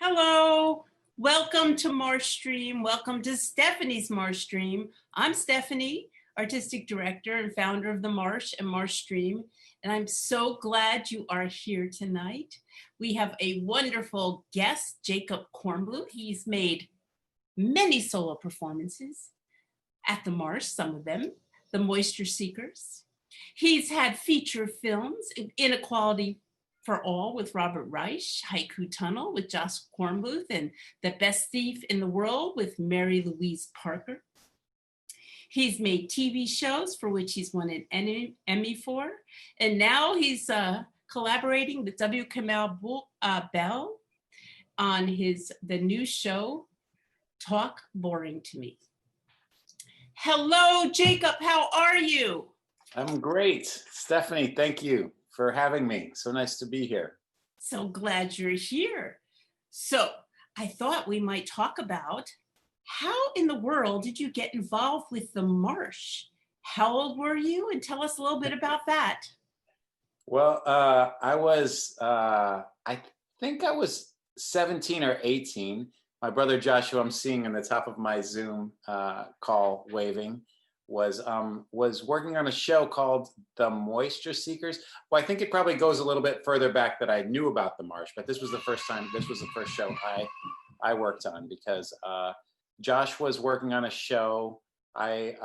Hello, welcome to MarshStream. Welcome to Stephanie's MarshStream. I'm Stephanie, Artistic Director and founder of the Marsh and MarshStream, and I'm so glad you are here tonight. We have a wonderful guest, Jacob Kornbluth. He's made many solo performances at the Marsh, some of them, The Moisture Seekers. He's had feature films, Inequality for All with Robert Reich, Haiku Tunnel with Josh Kornbluth, and The Best Thief in the World with Mary Louise Parker. He's made TV shows for which he's won an Emmy for, and now he's collaborating with W. Kamau Bell on the new show, Talk Boring to Me. Hello, Jacob, how are you? I'm great. Stephanie, thank you for having me. So nice to be here. So glad you're here. So I thought we might talk about how in the world did you get involved with the Marsh? How old were you? And tell us a little bit about that. Well, I think I was 17 or 18. My brother Josh, who I'm seeing in the top of my Zoom call waving, was working on a show called The Moisture Seekers. Well, I think it probably goes a little bit further back that I knew about the Marsh, but this was the first show I worked on because Josh was working on a show. I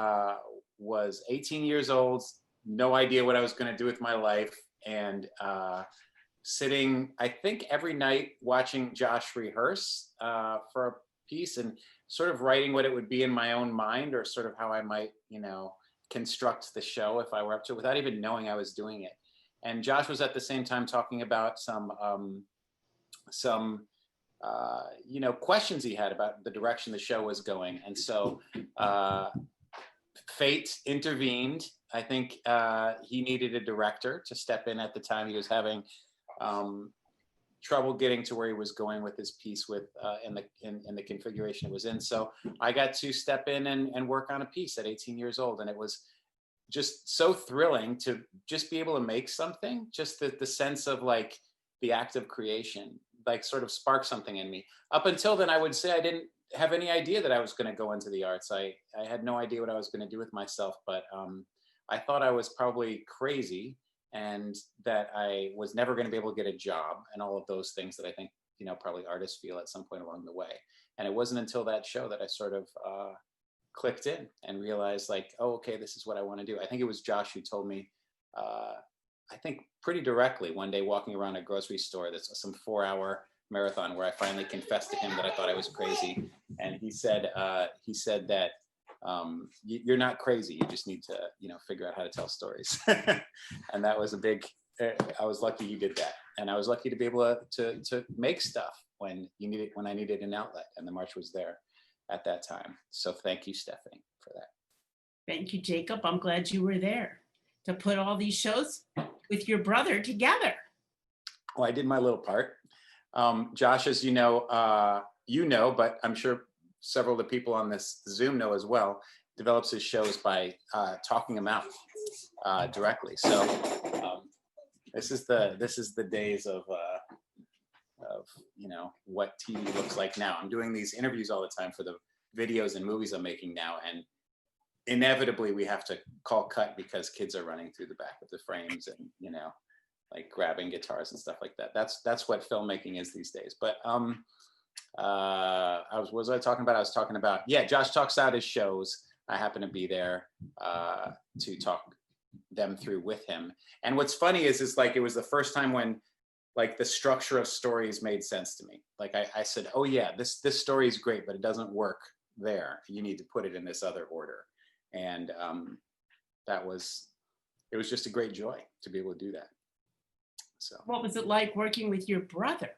was 18 years old, no idea what I was going to do with my life, and sitting, I think, every night watching Josh rehearse for a piece and sort of writing what it would be in my own mind, or sort of how I might, construct the show if I were up to it, without even knowing I was doing it. And Josh was at the same time talking about some questions he had about the direction the show was going. And so fate intervened. I think he needed a director to step in at the time. He was having trouble getting to where he was going with his piece in the configuration it was in. So I got to step in and work on a piece at 18 years old. And it was just so thrilling to just be able to make something, just the sense of like the act of creation, like sort of sparked something in me. Up until then, I would say I didn't have any idea that I was going to go into the arts. I had no idea what I was going to do with myself, but I thought I was probably crazy, and that I was never going to be able to get a job, and all of those things that I think, probably artists feel at some point along the way. And it wasn't until that show that I sort of clicked in and realized, like, oh, okay, this is what I want to do. I think it was Josh who told me, I think pretty directly one day walking around a grocery store, that's some 4-hour marathon, where I finally confessed to him that I thought I was crazy. And he said that, you're not crazy. You just need to, figure out how to tell stories. And that was I was lucky you did that. And I was lucky to be able to make stuff when I needed an outlet, and the Marsh was there at that time. So thank you, Stephanie, for that. Thank you, Jacob. I'm glad you were there to put all these shows with your brother together. Well, I did my little part. Josh, as you know, but I'm sure several of the people on this Zoom know as well, develops his shows by talking them out directly. So this is the days of what TV looks like now. I'm doing these interviews all the time for the videos and movies I'm making now, and inevitably we have to call cut because kids are running through the back of the frames and like grabbing guitars and stuff like that. That's what filmmaking is these days. But what was I talking about? I was talking about, Josh talks out his shows. I happen to be there to talk them through with him. And what's funny is like, it was the first time when like the structure of stories made sense to me. Like I said, oh yeah, this story is great, but it doesn't work there. You need to put it in this other order. And it was just a great joy to be able to do that. So what was it like working with your brother?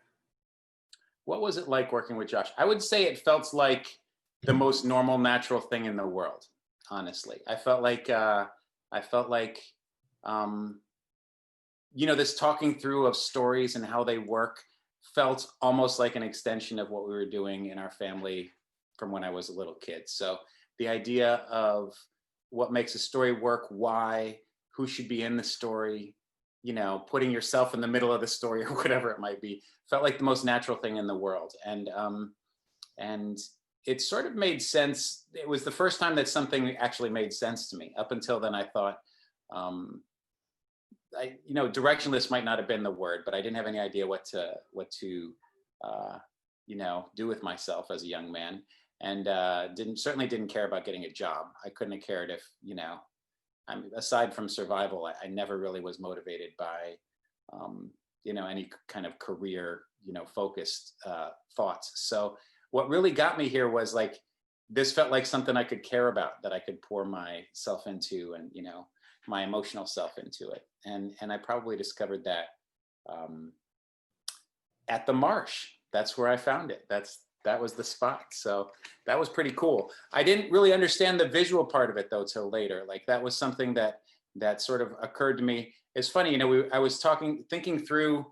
What was it like working with Josh? I would say it felt like the most normal, natural thing in the world, honestly. I felt like this talking through of stories and how they work felt almost like an extension of what we were doing in our family from when I was a little kid. So the idea of what makes a story work, why, who should be in the story, putting yourself in the middle of the story or whatever it might be, felt like the most natural thing in the world. And it sort of made sense. It was the first time that something actually made sense to me. Up until then, I thought, directionless might not have been the word, but I didn't have any idea what to do with myself as a young man, and certainly didn't care about getting a job. I couldn't have cared if, aside from survival, I never really was motivated by, any kind of career, focused thoughts. So what really got me here was like, this felt like something I could care about, that I could pour myself into, and, my emotional self into it. And I probably discovered that at the Marsh. That's where I found it. That was the spot. So that was pretty cool. I didn't really understand the visual part of it though till later. Like that was something that sort of occurred to me. It's funny, I was thinking through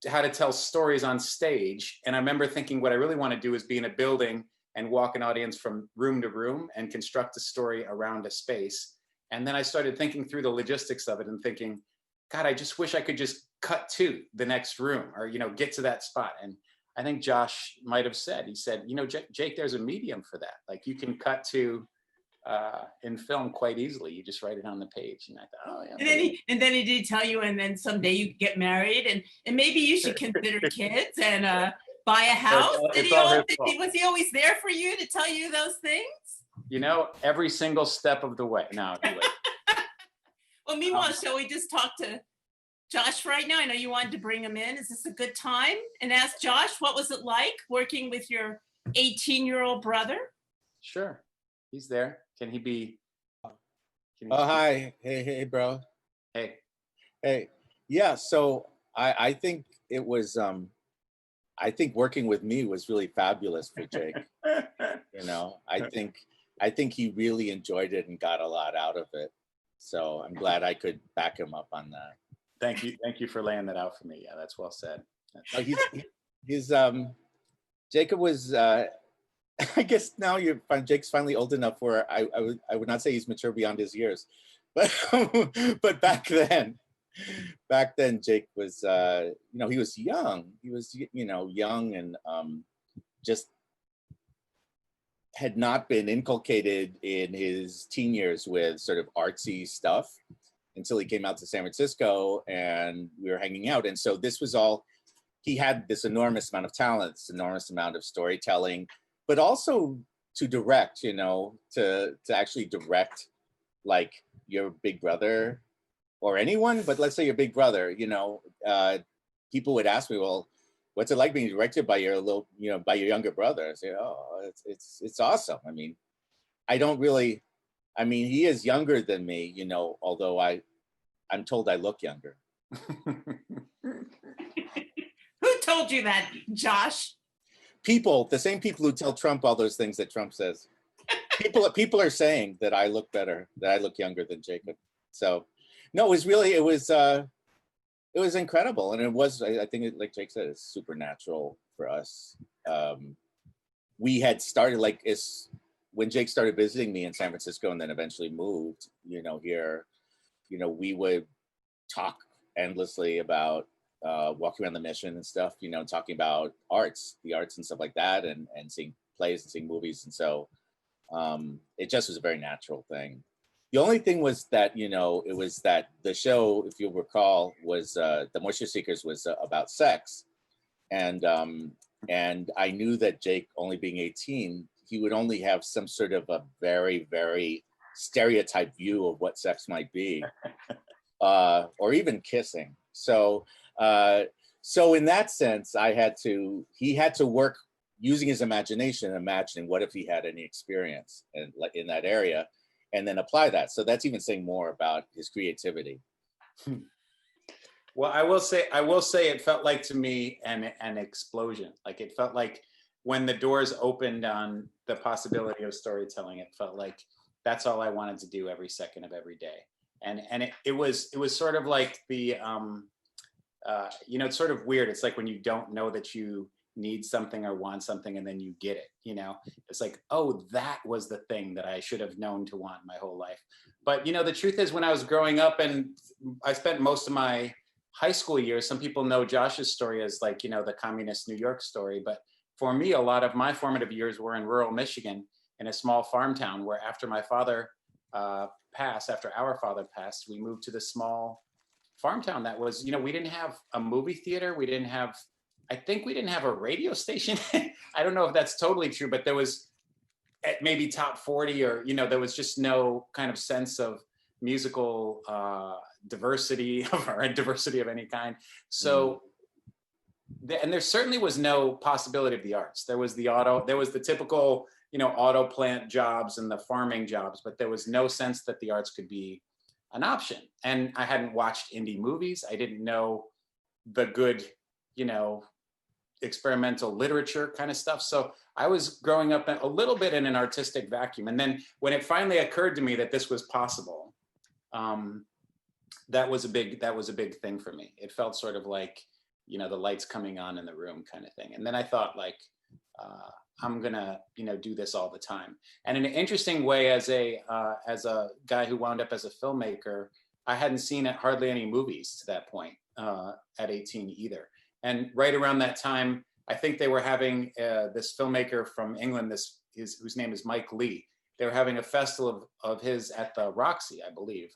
how to tell stories on stage, and I remember thinking what I really want to do is be in a building and walk an audience from room to room and construct a story around a space. And then I started thinking through the logistics of it and thinking, God, I just wish I could just cut to the next room, or, get to that spot. And I think Josh might have said, he said, Jake, there's a medium for that. Like you can cut to in film quite easily. You just write it on the page. And I thought, oh yeah. And then he did tell you, and then someday you could get married, and maybe you should consider kids and buy a house. Was he always there for you to tell you those things? Every single step of the way. No. Well, meanwhile, shall we just talk to Josh right now? I know you wanted to bring him in. Is this a good time? And ask Josh, what was it like working with your 18-year-old brother? Sure. He's there. Can he be? Hi. Hey, bro. Hey. Yeah. So I think it was, I think working with me was really fabulous for Jake. I think he really enjoyed it and got a lot out of it. So I'm glad I could back him up on that. Thank you for laying that out for me. Yeah, that's well said. Jacob was, I guess now Jake's finally old enough where I would not say he's mature beyond his years, but back then Jake was, he was young. He was, young and just had not been inculcated in his teen years with sort of artsy stuff until he came out to San Francisco and we were hanging out. And so this was all, he had this enormous amount of talent, this enormous amount of storytelling, but also to direct, to actually direct like your big brother or anyone, but let's say your big brother, people would ask me, well, what's it like being directed by your by your younger brother? I say, oh, it's awesome. I mean, he is younger than me, although I'm told I look younger. Who told you that, Josh? The same people who tell Trump all those things that Trump says. People are saying that I look better, that I look younger than Jacob. So, no, it was incredible, and it was. I think, like Jake said, it's supernatural for us. We had started when Jake started visiting me in San Francisco, and then eventually moved. Here, we would talk endlessly about walking around the Mission and stuff. Talking about the arts and stuff like that, and seeing plays and seeing movies, and so it just was a very natural thing. The only thing was that, it was that the show, if you'll recall, was The Moisture Seekers was about sex. And I knew that Jake, only being 18, he would only have some sort of a very, very stereotyped view of what sex might be, or even kissing. So in that sense, he had to work using his imagination, imagining what if he had any experience in that area, and then apply that. So that's even saying more about his creativity. Well, I will say it felt like to me an explosion. Like it felt like when the doors opened on the possibility of storytelling, it felt like that's all I wanted to do every second of every day. And it was sort of like the, it's sort of weird. It's like when you don't know that you need something or want something and then you get it, you know? It's like, oh, that was the thing that I should have known to want my whole life. But, you know, the truth is when I was growing up and I spent most of my high school years, some people know Josh's story as like, you know, the communist New York story. But for me, a lot of my formative years were in rural Michigan in a small farm town where after my father after our father passed, we moved to this small farm town that was, you know, we didn't have a movie theater. I think we didn't have a radio station. I don't know if that's totally true, but there was at maybe top 40 or, you know, there was just no kind of sense of musical diversity or diversity of any kind. So, and there certainly was no possibility of the arts. There was the typical, you know, auto plant jobs and the farming jobs, but there was no sense that the arts could be an option. And I hadn't watched indie movies. I didn't know the good, you know, experimental literature kind of stuff. So I was growing up a little bit in an artistic vacuum. And then when it finally occurred to me that this was possible, that was a big thing for me. It felt sort of like, you know, the lights coming on in the room kind of thing. And then I thought like, I'm gonna, you know, do this all the time. And in an interesting way, as a guy who wound up as a filmmaker, I hadn't seen hardly any movies to that point at 18 either. And right around that time, I think they were having this filmmaker from England, whose name is Mike Lee. They were having a festival of his at the Roxy, I believe,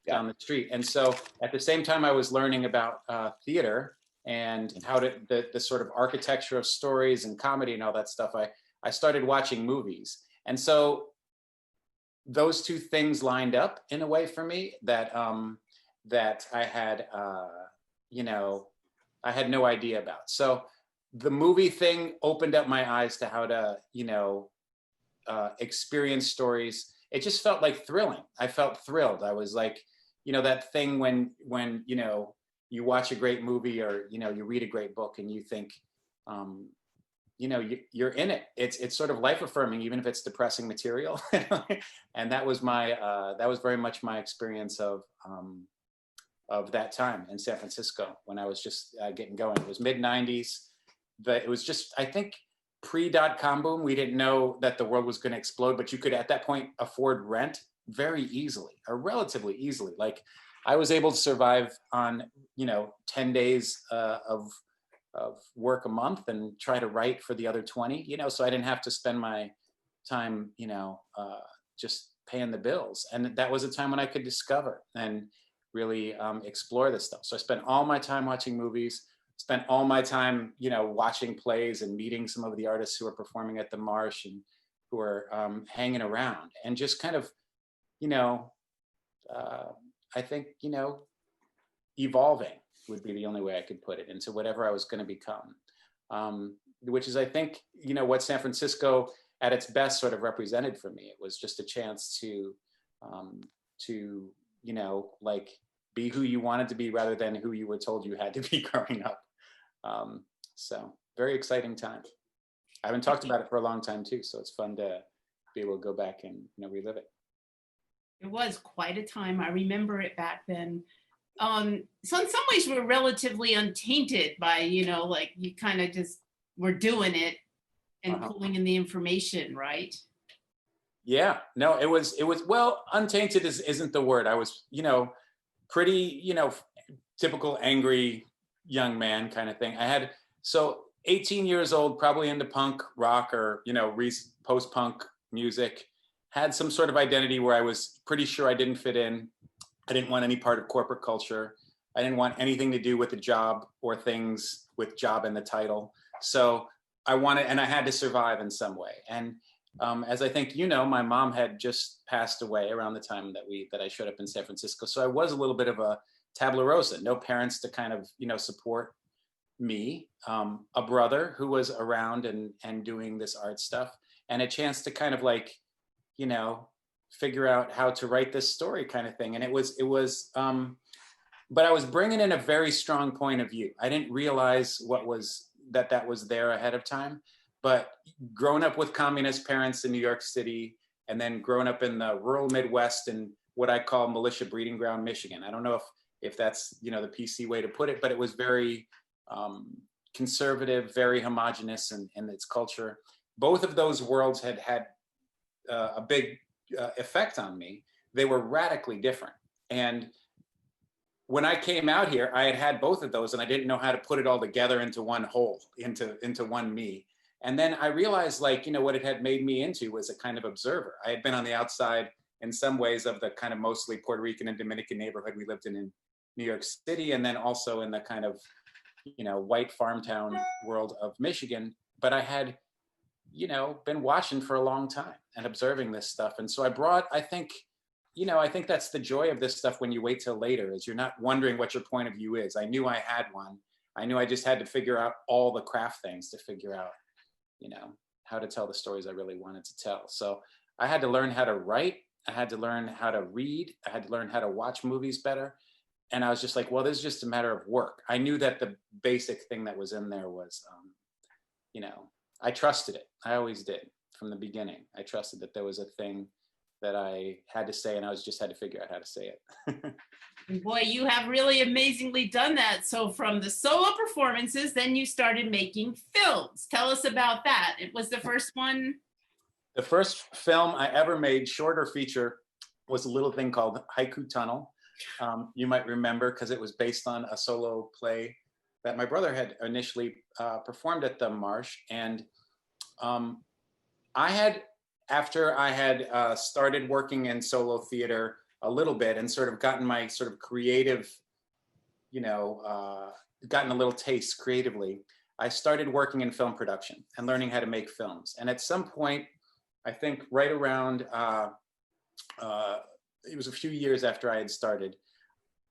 down the street. And so at the same time I was learning about theater and how the sort of architecture of stories and comedy and all that stuff, I started watching movies. And so those two things lined up in a way for me that I had, you know, I had no idea about. So the movie thing opened up my eyes to how to, you know, experience stories. It just felt like thrilling. I felt thrilled. I was like, you know, that thing when, you know, you watch a great movie or, you know, you read a great book and you think, you know, you're in it. It's sort of life affirming, even if it's depressing material. And that was very much my experience of that time in San Francisco when I was just getting going. It was mid-90s. It was just, I think, pre-dot-com boom. We didn't know that the world was going to explode, but you could at that point afford rent very easily or relatively easily. Like I was able to survive on, you know, 10 days of work a month and try to write for the other 20, you know, so I didn't have to spend my time, you know, just paying the bills. And that was a time when I could discover and really explore this stuff. So I spent all my time watching movies, spent all my time, you know, watching plays and meeting some of the artists who are performing at the Marsh and who are hanging around and just kind of, you know, I think, you know, evolving would be the only way I could put it into whatever I was going to become, which is, I think, you know, what San Francisco at its best sort of represented for me. It was just a chance to, you know, like be who you wanted to be rather than who you were told you had to be growing up. So very exciting time. I haven't talked about it for a long time too, so it's fun to be able to go back and, you know, relive it. It was quite a time. I remember it back then. So in some ways we're relatively untainted by, you know, like you kind of just were doing it and pulling in the information, right? Yeah, no, it was, well, untainted isn't the word. I was, you know, pretty, you know, typical angry young man kind of thing. So 18 years old, probably into punk rock or, you know, post-punk music, had some sort of identity where I was pretty sure I didn't fit in. I didn't want any part of corporate culture. I didn't want anything to do with the job or things with job in the title. So I had to survive in some way. And as I think, you know, my mom had just passed away around the time that I showed up in San Francisco. So I was a little bit of a tabula rasa, no parents to kind of, you know, support me, a brother who was around and doing this art stuff, and a chance to kind of like, you know, figure out how to write this story kind of thing. And it was, but I was bringing in a very strong point of view. I didn't realize that was there ahead of time, but growing up with communist parents in New York City, and then growing up in the rural Midwest in what I call militia breeding ground, Michigan. I don't know if that's, you know, the PC way to put it, but it was very, conservative, very homogenous in its culture. Both of those worlds had a big effect on me. They were radically different. And when I came out here, I had both of those, and I didn't know how to put it all together into one whole, into one me. And then I realized, like, what it had made me into was a kind of observer. I had been on the outside in some ways of the kind of mostly Puerto Rican and Dominican neighborhood we lived in New York City, and then also in the kind of, white farm town world of Michigan. But I had, been watching for a long time and observing this stuff. And so I think that's the joy of this stuff when you wait till later, is you're not wondering what your point of view is. I knew I had one. I knew I just had to figure out all the craft things to figure out, how to tell the stories I really wanted to tell. So I had to learn how to write. I had to learn how to read. I had to learn how to watch movies better. And I was just like, well, this is just a matter of work. I knew that the basic thing that was in there was, I trusted it. I always did from the beginning. I trusted that there was a thing that I had to say, and I just had to figure out how to say it. Boy, you have really amazingly done that. So from the solo performances, then you started making films. Tell us about that. It was the first one. The first film I ever made, short or feature, was a little thing called Haiku Tunnel. You might remember, because it was based on a solo play that my brother had initially performed at the Marsh. And after I had started working in solo theater a little bit and sort of gotten my sort of creative, gotten a little taste creatively, I started working in film production and learning how to make films. And at some point, I think right around, it was a few years after I had started,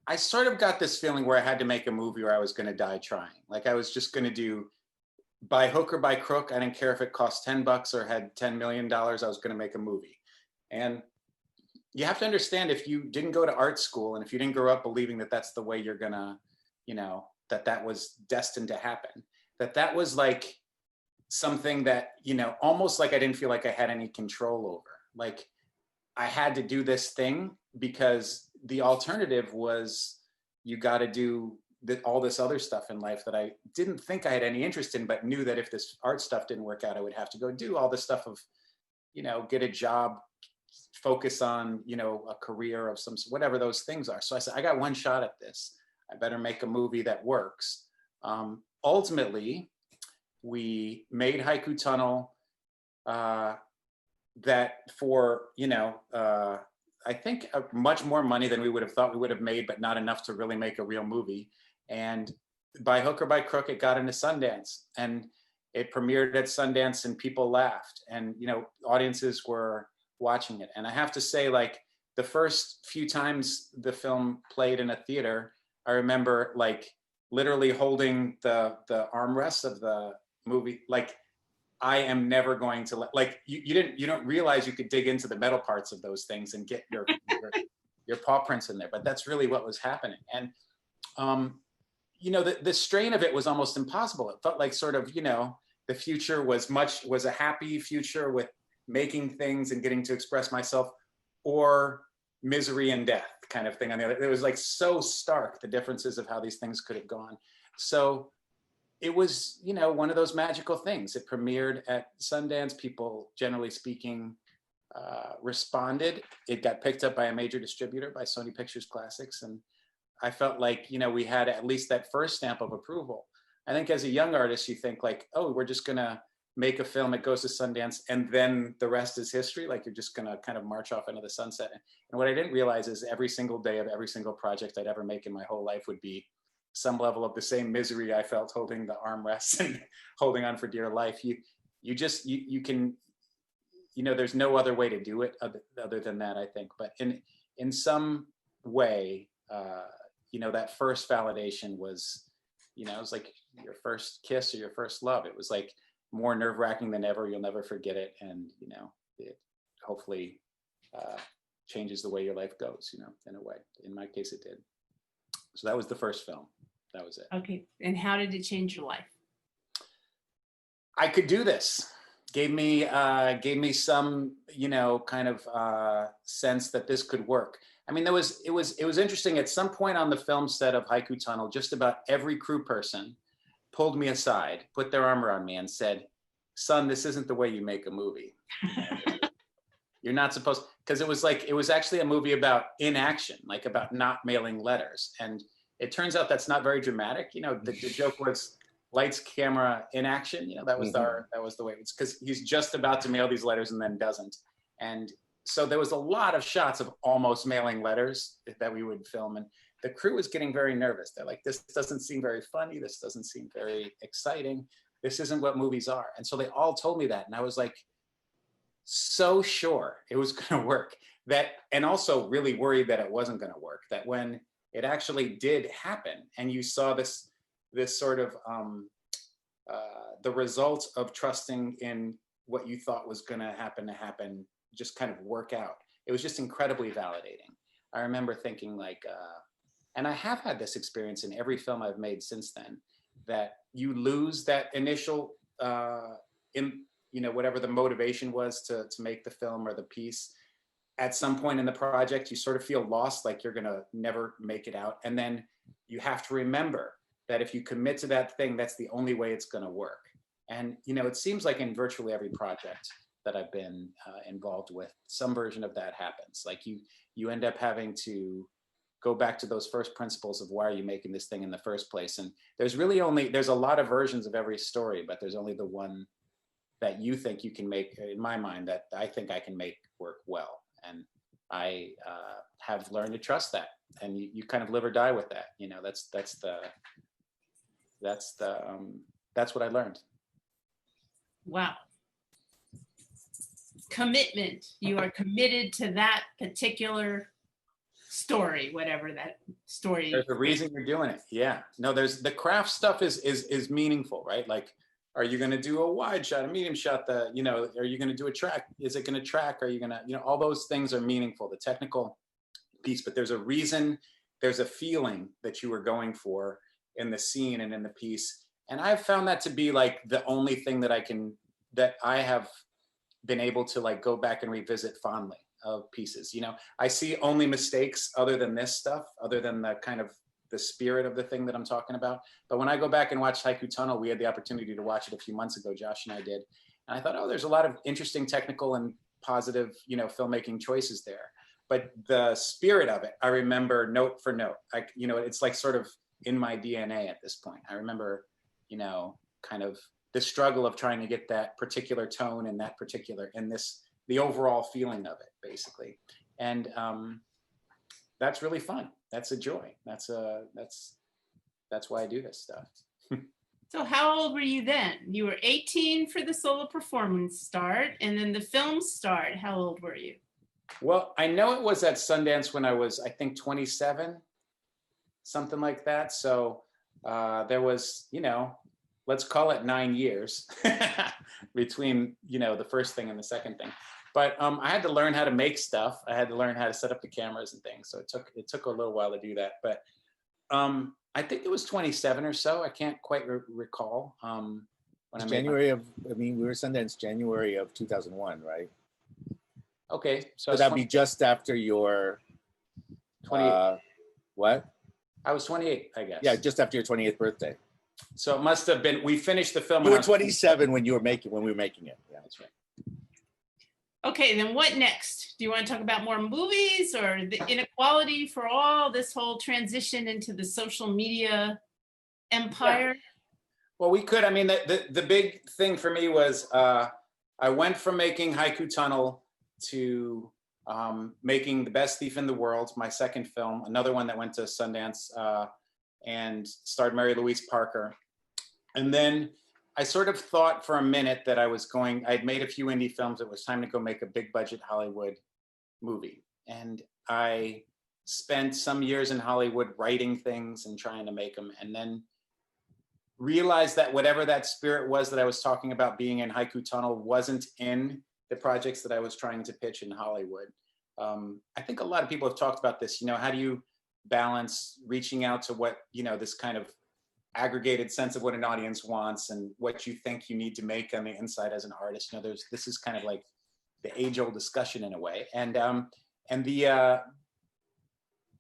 I sort of got this feeling where I had to make a movie or I was going to die trying. Like I was just going to do, by hook or by crook, I didn't care if it cost $10 or had $10 million, I was going to make a movie. And you have to understand, if you didn't go to art school and if you didn't grow up believing that that's the way you're going to, that was destined to happen, that was like something that, almost like I didn't feel like I had any control over. Like I had to do this thing because the alternative was you got to do all this other stuff in life that I didn't think I had any interest in, but knew that if this art stuff didn't work out, I would have to go do all this stuff of, get a job, focus on, a career of some, whatever those things are. So I said, I got one shot at this. I better make a movie that works. Ultimately, we made Haiku Tunnel, that for, I think much more money than we would have thought we would have made, but not enough to really make a real movie. And by hook or by crook, it got into Sundance, and it premiered at Sundance and people laughed, and, audiences were watching it. And I have to say, like, the first few times the film played in a theater, I remember like literally holding the armrests of the movie. Like, I am never going to you don't realize you could dig into the metal parts of those things and get your paw prints in there, but that's really what was happening. And the strain of it was almost impossible. It felt like sort of, the future was a happy future with making things and getting to express myself, or misery and death kind of thing on the other. It was like so stark, the differences of how these things could have gone. So it was, one of those magical things. It premiered at Sundance. People, generally speaking, responded. It got picked up by a major distributor, by Sony Pictures Classics. And I felt like, we had at least that first stamp of approval. I think as a young artist, you think like, oh, we're just going to make a film, it goes to Sundance, and then the rest is history. Like you're just going to kind of march off into the sunset. And what I didn't realize is every single day of every single project I'd ever make in my whole life would be some level of the same misery I felt holding the armrests and holding on for dear life. You can, there's no other way to do it other than that, I think. But in some way, that first validation was, it was like your first kiss or your first love. It was like more nerve-wracking than ever. You'll never forget it. And, it hopefully changes the way your life goes, in a way. In my case, it did. So that was the first film. That was it. Okay. And how did it change your life? I could do this. Gave me some, kind of sense that this could work. I mean, it was interesting. At some point on the film set of Haiku Tunnel, just about every crew person pulled me aside, put their arm around me and said, son, this isn't the way you make a movie. You're not supposed, because it was actually a movie about inaction, like about not mailing letters. And it turns out that's not very dramatic. You know, the joke was lights, camera, inaction. You know, that was that was the way. It's because he's just about to mail these letters and then doesn't. And so there was a lot of shots of almost mailing letters that we would film. And the crew was getting very nervous. They're like, this doesn't seem very funny. This doesn't seem very exciting. This isn't what movies are. And so they all told me that. And I was like, so sure it was going to work, that, and also really worried that it wasn't going to work, that when it actually did happen and you saw this sort of the result of trusting in what you thought was going to happen just kind of work out, it was just incredibly validating. I remember thinking like, and I have had this experience in every film I've made since then, that you lose that initial whatever the motivation was to make the film or the piece. At some point in the project, you sort of feel lost, like you're gonna never make it out. And then you have to remember that if you commit to that thing, that's the only way it's gonna work. And it seems like in virtually every project that I've been involved with, some version of that happens. Like you end up having to go back to those first principles of why are you making this thing in the first place. And there's a lot of versions of every story, but there's only the one that you think you can make, in my mind, that I think I can make work well. And I have learned to trust that. And you kind of live or die with that. That's what I learned. Wow. Commitment. You are committed to that particular story, whatever that story. There's a reason you're doing it. Yeah. No, there's the craft stuff is meaningful, right? Like, are you going to do a wide shot, a medium shot? Are you going to do a track? Is it going to track? Are you going to, all those things are meaningful, the technical piece, but there's a reason, there's a feeling that you were going for in the scene and in the piece. And I've found that to be like the only thing that I have been able to like go back and revisit fondly of pieces. I see only mistakes other than this stuff, other than the kind of the spirit of the thing that I'm talking about. But when I go back and watch Haiku Tunnel, we had the opportunity to watch it a few months ago, Josh and I did. And I thought, oh, there's a lot of interesting technical and positive, filmmaking choices there. But the spirit of it, I remember note for note. It's like sort of in my DNA at this point. I remember, kind of the struggle of trying to get that particular tone and that particular, the overall feeling of it, basically. And that's really fun. That's a joy. That's why I do this stuff. So how old were you then? You were 18 for the solo performance start, and then the film start. How old were you? Well, I know it was at Sundance when I was, I think, 27, something like that. So there was, let's call it 9 years between, the first thing and the second thing. But I had to learn how to make stuff. I had to learn how to set up the cameras and things. So it took a little while to do that. But I think it was 27 or so. I can't quite recall. We were Sundance January of 2001, right? Okay. So that'd be just after your 28. What? I was 28, I guess. Yeah, just after your 28th birthday. So it must have been, we finished the film. You were 27 when we were making it. Yeah, that's right. Okay, then what next? Do you want to talk about more movies or the inequality for all this whole transition into the social media empire? Yeah. Well, we could. I mean, the big thing for me was I went from making Haiku Tunnel to making The Best Thief in the World, my second film, another one that went to Sundance and starred Mary Louise Parker. And then I sort of thought for a minute that I'd made a few indie films. It was time to go make a big budget Hollywood movie. And I spent some years in Hollywood writing things and trying to make them, and then realized that whatever that spirit was that I was talking about being in Haiku Tunnel wasn't in the projects that I was trying to pitch in Hollywood. I think a lot of people have talked about this, how do you balance reaching out to what, this kind of aggregated sense of what an audience wants and what you think you need to make on the inside as an artist. This is kind of like the age-old discussion in a way. And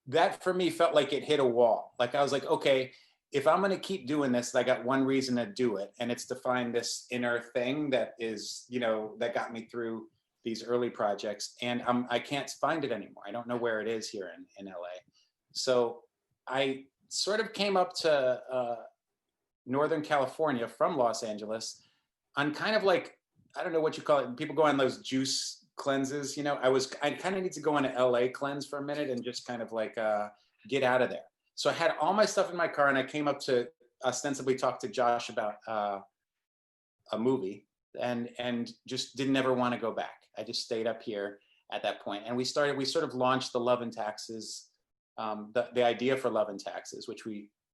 that for me felt like it hit a wall. Like I was like, okay, if I'm going to keep doing this, I got one reason to do it, and it's to find this inner thing that is, that got me through these early projects, and I can't find it anymore. I don't know where it is here in LA. So I sort of came up to Northern California from Los Angeles on kind of like, I don't know what you call it. People go on those juice cleanses, I kind of need to go on an LA cleanse for a minute and just kind of like get out of there. So I had all my stuff in my car, and I came up to ostensibly talk to Josh about a movie, and just didn't ever want to go back. I just stayed up here at that point. And we sort of launched the Love and Taxes, the idea for Love and Taxes, which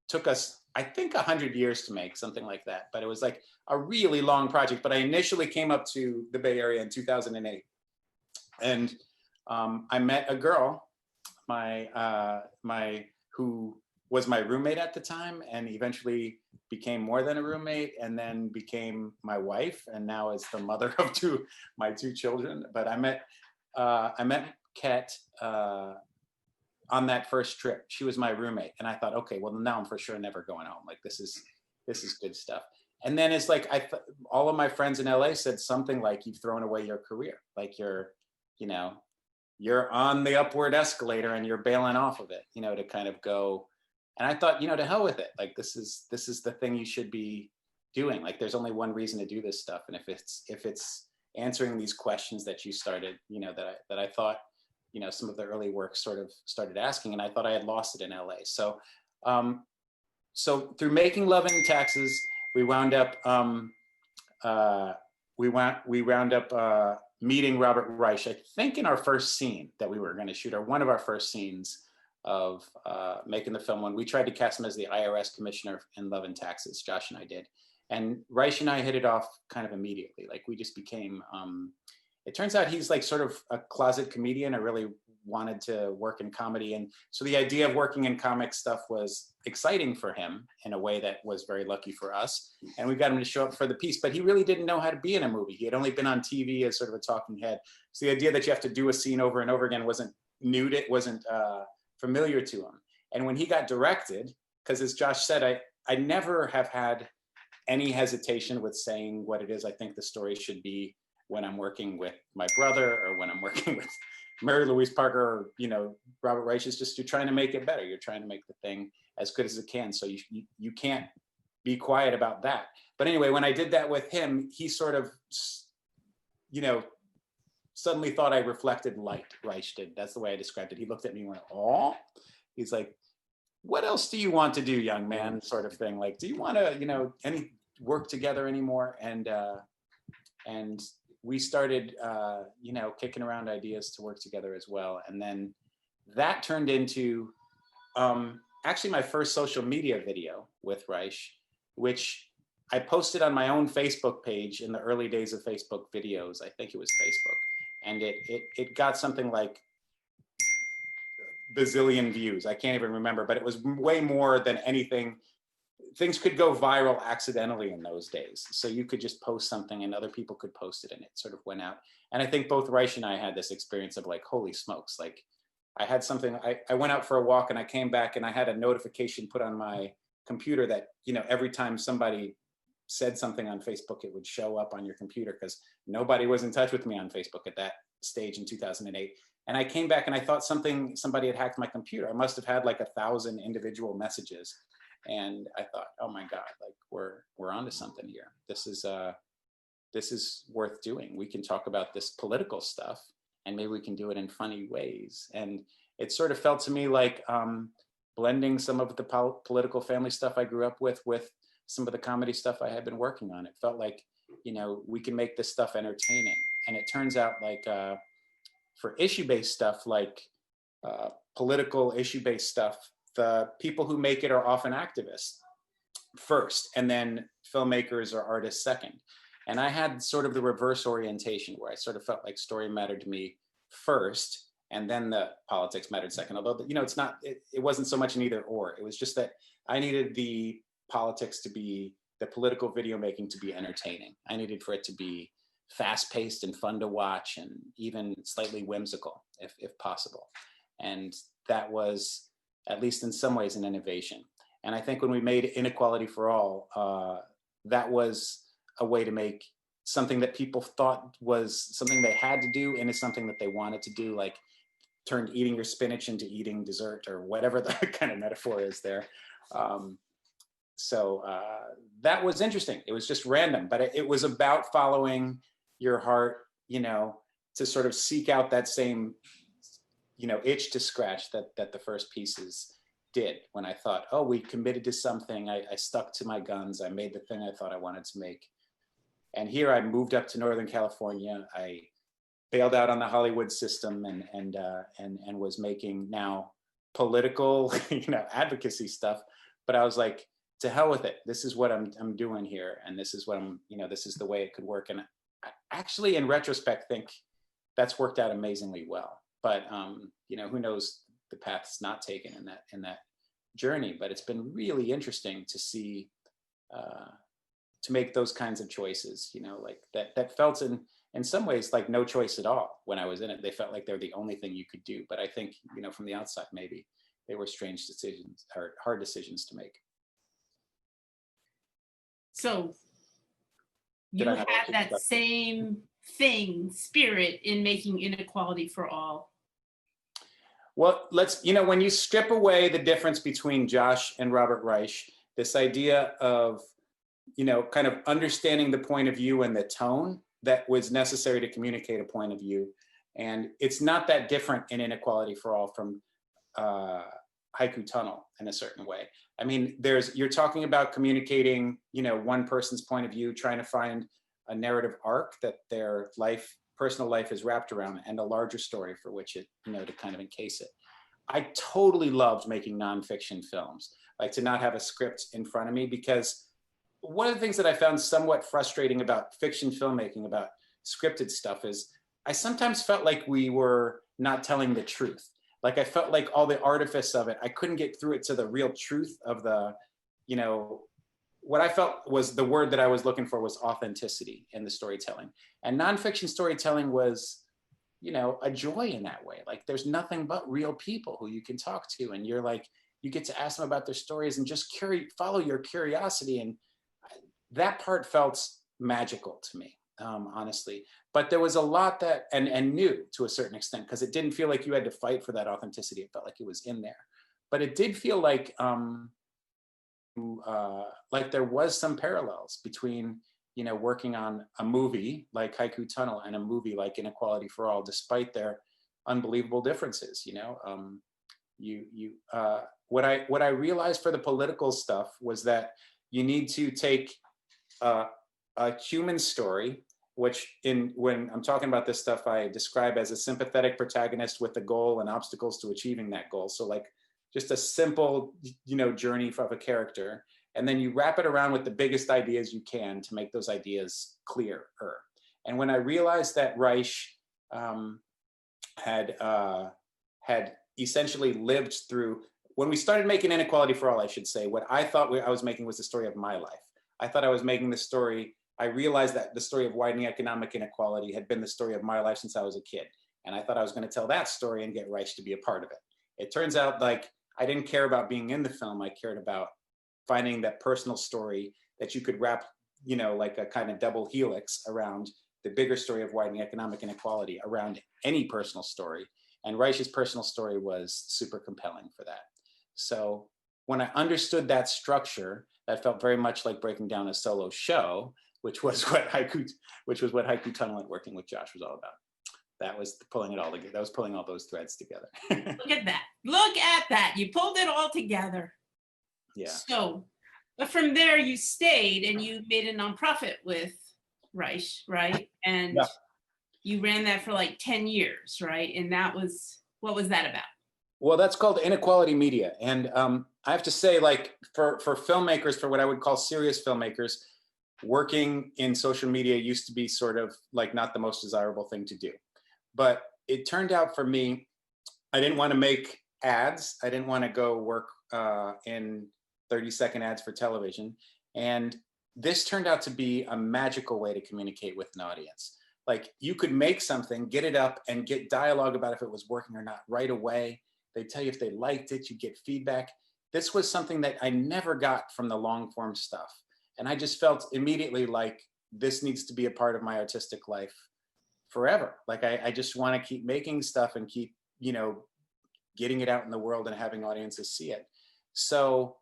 took us, I think, 100 years to make, something like that. But it was like a really long project. But I initially came up to the Bay Area in 2008. And I met a girl, who was my roommate at the time, and eventually became more than a roommate, and then became my wife, and now is the mother of my two children. But I met Ket on that first trip. She was my roommate, and I thought, okay, well now I'm for sure never going home. Like this is good stuff. And then it's like all of my friends in LA said something like, "You've thrown away your career. Like you're on the upward escalator and you're bailing off of it, to kind of go." And I thought, to hell with it. Like this is the thing you should be doing. Like there's only one reason to do this stuff, and if it's answering these questions that you started, that I thought, some of the early work sort of started asking, and I thought I had lost it in LA. So, so through making Love and Taxes, we wound up meeting Robert Reich, I think in our first scene that we were going to shoot, or one of our first scenes of making the film, when we tried to cast him as the IRS commissioner in Love and Taxes. Josh and I did. And Reich and I hit it off kind of immediately. Like we just became, it turns out he's like sort of a closet comedian. I really wanted to work in comedy. And so the idea of working in comic stuff was exciting for him in a way that was very lucky for us. And we got him to show up for the piece, but he really didn't know how to be in a movie. He had only been on TV as sort of a talking head. So the idea that you have to do a scene over and over again wasn't new, it wasn't familiar to him. And when he got directed, because as Josh said, I never have had any hesitation with saying what it is I think the story should be when I'm working with my brother, or when I'm working with Mary Louise Parker, or Robert Reich. Is just, you're trying to make it better. You're trying to make the thing as good as it can. So you can't be quiet about that. But anyway, when I did that with him, he sort of, suddenly thought I reflected light. Reich did. That's the way I described it. He looked at me and went, "Oh," he's like, "What else do you want to do, young man?" Sort of thing. Like, do you want to, any work together anymore? And we started, kicking around ideas to work together as well. And then that turned into actually my first social media video with Reich, which I posted on my own Facebook page in the early days of Facebook videos. I think it was Facebook. And it got something like bazillion views. I can't even remember, but it was way more than anything. Things could go viral accidentally in those days. So you could just post something and other people could post it, and it sort of went out. And I think both Reich and I had this experience of like, holy smokes, like I had something, I went out for a walk and I came back and I had a notification put on my computer that, every time somebody said something on Facebook, it would show up on your computer, because nobody was in touch with me on Facebook at that stage in 2008. And I came back and I thought somebody had hacked my computer. I must have had like 1,000 individual messages. And I thought, oh my God, like we're onto something here. This is worth doing. We can talk about this political stuff, and maybe we can do it in funny ways. And it sort of felt to me like blending some of the political family stuff I grew up with some of the comedy stuff I had been working on. It felt like, we can make this stuff entertaining. And it turns out like for issue-based stuff, like political issue-based stuff, the people who make it are often activists first, and then filmmakers or artists second. And I had sort of the reverse orientation, where I sort of felt like story mattered to me first, and then the politics mattered second. Although, it wasn't so much an either or. It was just that I needed the politics to be, the political video making to be entertaining. I needed for it to be fast paced and fun to watch, and even slightly whimsical if possible. And that was, at least in some ways, an innovation. And I think when we made Inequality for All, that was a way to make something that people thought was something they had to do into something that they wanted to do, like turned eating your spinach into eating dessert, or whatever the kind of metaphor is there. So that was interesting. It was just random, but it was about following your heart, to sort of seek out that same, itch to scratch that the first pieces did. When I thought, oh, we committed to something, I stuck to my guns, I made the thing I thought I wanted to make. And here I moved up to Northern California. I bailed out on the Hollywood system and was making now political, advocacy stuff. But I was like, to hell with it. This is what I'm doing here, and this is what this is the way it could work. And I actually, in retrospect, think that's worked out amazingly well. But who knows the path's not taken in that journey. But it's been really interesting to see. To make those kinds of choices, like that felt in some ways like no choice at all when I was in it. They felt like they're the only thing you could do. But I think, from the outside, maybe they were strange decisions or hard decisions to make. So you had that same spirit in making Inequality for All. Well, when you strip away the difference between Josh and Robert Reich, this idea of kind of understanding the point of view and the tone that was necessary to communicate a point of view. And it's not that different in Inequality for All from Haiku Tunnel in a certain way. I mean, you're talking about communicating, one person's point of view, trying to find a narrative arc that their personal life is wrapped around, and a larger story for which it, to kind of encase it. I totally loved making nonfiction films, like to not have a script in front of me, because one of the things that I found somewhat frustrating about fiction filmmaking, about scripted stuff, is I sometimes felt like we were not telling the truth. Like I felt like all the artifice of it, I couldn't get through it to the real truth of the, what I felt was the word that I was looking for was authenticity in the storytelling. And nonfiction storytelling was, a joy in that way. Like there's nothing but real people who you can talk to, and you're like, you get to ask them about their stories and just follow your curiosity. And that part felt magical to me, honestly. But there was a lot that, and new to a certain extent, because it didn't feel like you had to fight for that authenticity. It felt like it was in there. But it did feel like there was some parallels between, working on a movie like Haiku Tunnel and a movie like Inequality for All, despite their unbelievable differences. What I realized for the political stuff was that you need to take a human story, which when I'm talking about this stuff, I describe as a sympathetic protagonist with a goal and obstacles to achieving that goal. So like just a simple, journey of a character. And then you wrap it around with the biggest ideas you can to make those ideas clearer. And when I realized that Reich had essentially lived through, when we started making Inequality for All, I should say, what I thought I was making was the story of my life. I thought I was making the story, I realized that the story of widening economic inequality had been the story of my life since I was a kid. And I thought I was going to tell that story and get Reich to be a part of it. It turns out like I didn't care about being in the film. I cared about finding that personal story that you could wrap, like a kind of double helix around the bigger story of widening economic inequality, around any personal story. And Reich's personal story was super compelling for that. So when I understood that structure, that felt very much like breaking down a solo show, which was what Haiku Tunnel and working with Josh was all about. That was pulling it all together. That was pulling all those threads together. Look at that. Look at that. You pulled it all together. Yeah. So, but from there you stayed and you made a nonprofit with Reich, right? And yeah. You ran that for like 10 years, right? And what was that about? Well, that's called Inequality Media. And I have to say, like for filmmakers, for what I would call serious filmmakers, working in social media used to be sort of like not the most desirable thing to do. But it turned out for me, I didn't want to make ads. I didn't want to go work in 30-second ads for television. And this turned out to be a magical way to communicate with an audience. Like you could make something, get it up, and get dialogue about if it was working or not right away. They'd tell you if they liked it, you get feedback. this was something that I never got from the long form stuff. And I just felt immediately like this needs to be a part of my artistic life forever. Like I just want to keep making stuff and keep, you know, getting it out in the world and having audiences see it. So,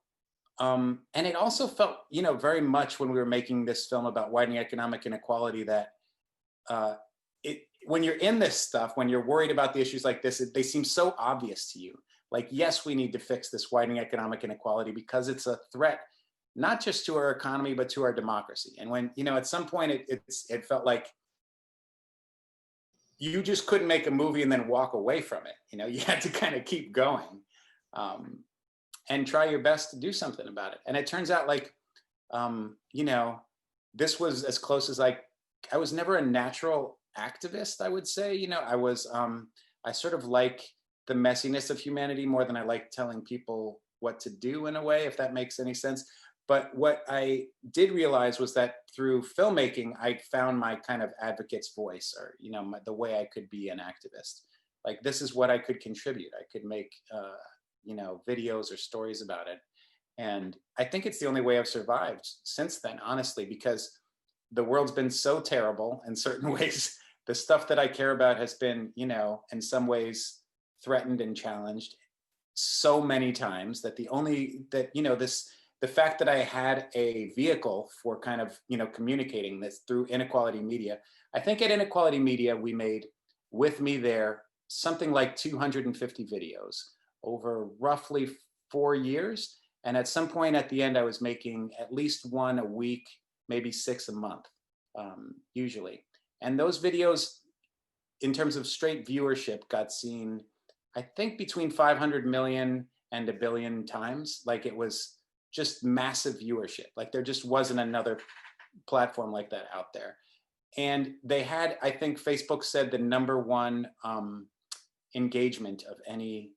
and it also felt, you know, very much when we were making this film about widening economic inequality that when you're in this stuff, when you're worried about the issues like this, they seem so obvious to you. Like, yes, we need to fix this widening economic inequality because it's a threat, not just to our economy, but to our democracy. And when, you know, at some point it felt like you just couldn't make a movie and then walk away from it. You know, you had to kind of keep going and try your best to do something about it. And it turns out like, you know, this was as close as I was never a natural activist, I would say. You know, I sort of like the messiness of humanity more than I like telling people what to do in a way, if that makes any sense. But what I did realize was that through filmmaking, I found my kind of advocate's voice, or, you know, the way I could be an activist. Like, this is what I could contribute. I could make, you know, videos or stories about it. And I think it's the only way I've survived since then, honestly, because the world's been so terrible in certain ways. The stuff that I care about has been, you know, in some ways threatened and challenged so many times that you know, the fact that I had a vehicle for kind of, you know, communicating this through Inequality Media. I think at Inequality Media, we made, with me there, something like 250 videos over roughly 4 years. And at some point at the end, I was making at least one a week, maybe 6 a month, usually. And those videos, in terms of straight viewership, got seen, I think, between 500 million and 1 billion times. Like, it was just massive viewership. Like, there just wasn't another platform like that out there. And they had, I think Facebook said, the #1 engagement of any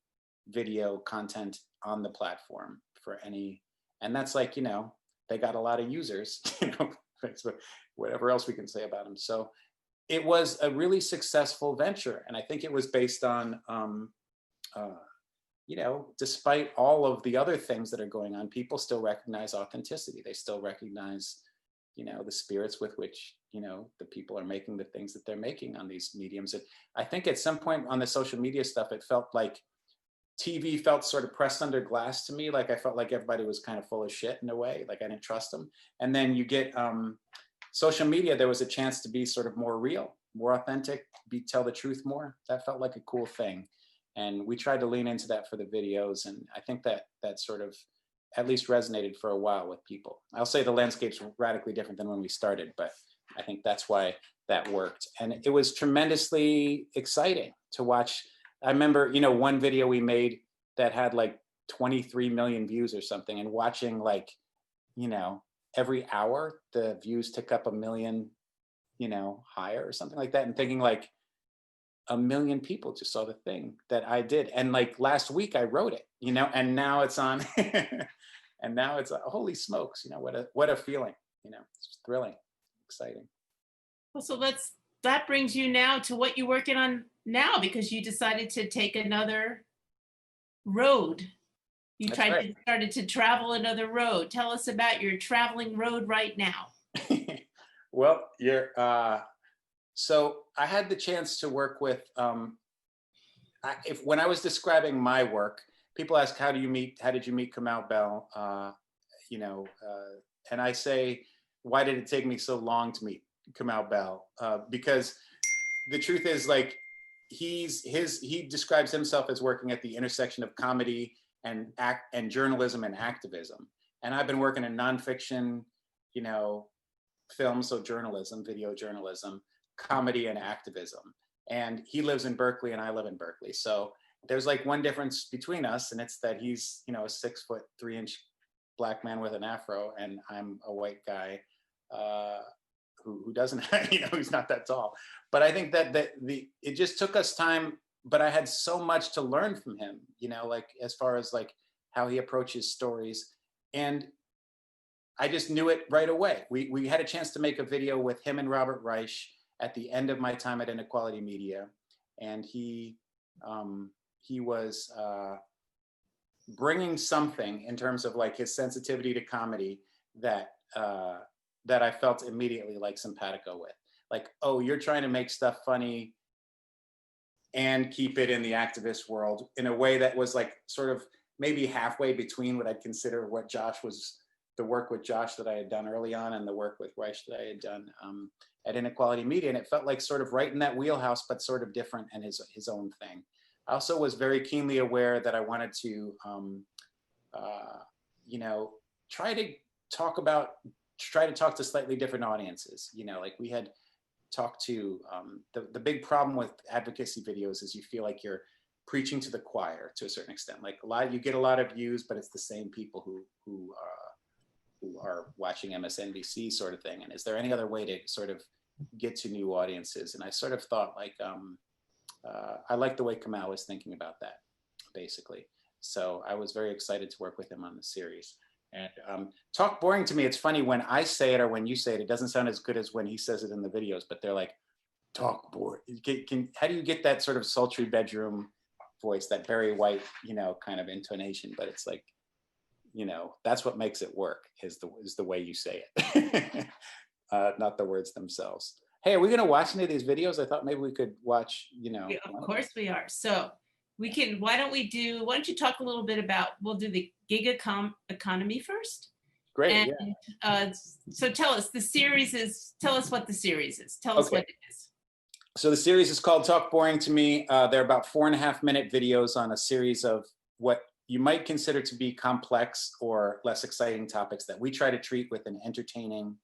video content on the platform for any, and that's like, you know, they got a lot of users, you know, Facebook, whatever else we can say about them. So it was a really successful venture. And I think it was based on, you know, despite all of the other things that are going on, people still recognize authenticity. They still recognize, you know, the spirits with which, you know, the people are making the things that they're making on these mediums. And I think at some point on the social media stuff, it felt like TV felt sort of pressed under glass to me. Like, I felt like everybody was kind of full of shit in a way. Like, I didn't trust them. And then you get social media, there was a chance to be sort of more real, more authentic, tell the truth more. That felt like a cool thing. And we tried to lean into that for the videos. And I think that sort of at least resonated for a while with people. I'll say the landscape's radically different than when we started, but I think that's why that worked. And it was tremendously exciting to watch. I remember, you know, one video we made that had like 23 million views or something, and watching, like, you know, every hour the views tick up 1 million, you know, higher or something like that, and thinking like, 1 million people just saw the thing that I did. And like last week I wrote it, you know, and now it's on, and now it's holy smokes, you know, what a feeling, you know, it's thrilling, exciting. Well, so that brings you now to what you're working on now, because you decided to take another road. You That's tried right. to started to travel another road. Tell us about your traveling road right now. Well, so I had the chance to work with, when I was describing my work, people ask, how did you meet Kamau Bell? You know, and I say, why did it take me so long to meet Kamau Bell? Because the truth is, like, he describes himself as working at the intersection of comedy and journalism and activism. And I've been working in nonfiction, you know, film, so journalism, video journalism, comedy and activism. And he lives in Berkeley and I live in Berkeley. So there's like one difference between us, and it's that he's, you know, a 6'3" black man with an afro, and I'm a white guy who doesn't, you know, he's not that tall. But I think that it just took us time, but I had so much to learn from him, you know, like as far as like how he approaches stories. And I just knew it right away. We had a chance to make a video with him and Robert Reich at the end of my time at Inequality Media. And he was bringing something in terms of like his sensitivity to comedy that that I felt immediately like simpatico with. Like, oh, you're trying to make stuff funny and keep it in the activist world in a way that was like sort of maybe halfway between what I'd consider what the work with Josh that I had done early on and the work with Reich that I had done at Inequality Media. And it felt like sort of right in that wheelhouse, but sort of different and his own thing. I also was very keenly aware that I wanted to, you know, try to talk to slightly different audiences. You know, like we had talked to, the big problem with advocacy videos is you feel like you're preaching to the choir to a certain extent. Like you get a lot of views, but it's the same people who are watching MSNBC sort of thing. And is there any other way to sort of get to new audiences? And I sort of thought like, I like the way Kamau was thinking about that, basically. So I was very excited to work with him on the series. And talk boring to me, it's funny when I say it or when you say it, it doesn't sound as good as when he says it in the videos, but they're like, talk boring. How do you get that sort of sultry bedroom voice, that Barry White, you know, kind of intonation? But it's like, you know, that's what makes it work is the way you say it, not the words themselves. Hey, are we going to watch any of these videos? I thought maybe we could watch, you know. Yeah, of course we are. So we can, why don't you talk a little bit about, we'll do the gig economy first. Great, and, yeah. So tell us what the series is. Tell us what it is. So the series is called Talk Boring to Me. They're about 4.5-minute videos on a series of what you might consider to be complex or less exciting topics that we try to treat with an entertaining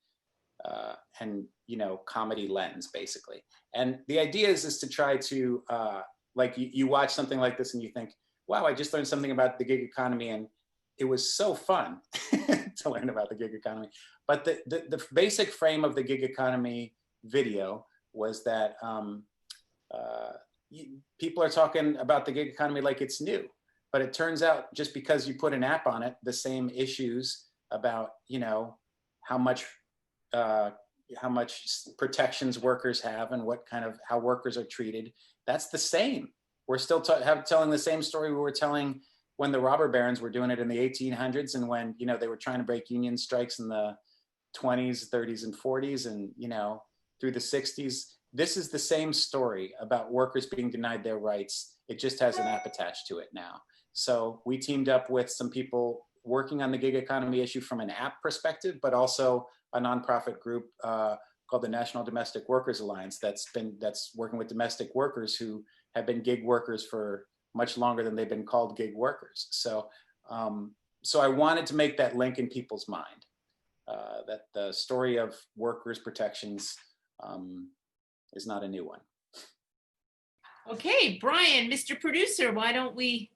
and, you know, comedy lens, basically. And the idea is to try to, like you watch something like this and you think, wow, I just learned something about the gig economy and it was so fun to learn about the gig economy. But the basic frame of the gig economy video was that people are talking about the gig economy like it's new. But it turns out just because you put an app on it, the same issues about, you know, how much protections workers have and how workers are treated, that's the same. We're still telling the same story we were telling when the robber barons were doing it in the 1800s and when, you know, they were trying to break union strikes in the 20s, 30s, and 40s and, you know, through the 60s. This is the same story about workers being denied their rights. It just has an app attached to it now. So we teamed up with some people working on the gig economy issue from an app perspective, but also a nonprofit group called the National Domestic Workers Alliance that's working with domestic workers who have been gig workers for much longer than they've been called gig workers. So, so I wanted to make that link in people's mind, that the story of workers' protections is not a new one. Okay, Brian, Mr. Producer, why don't we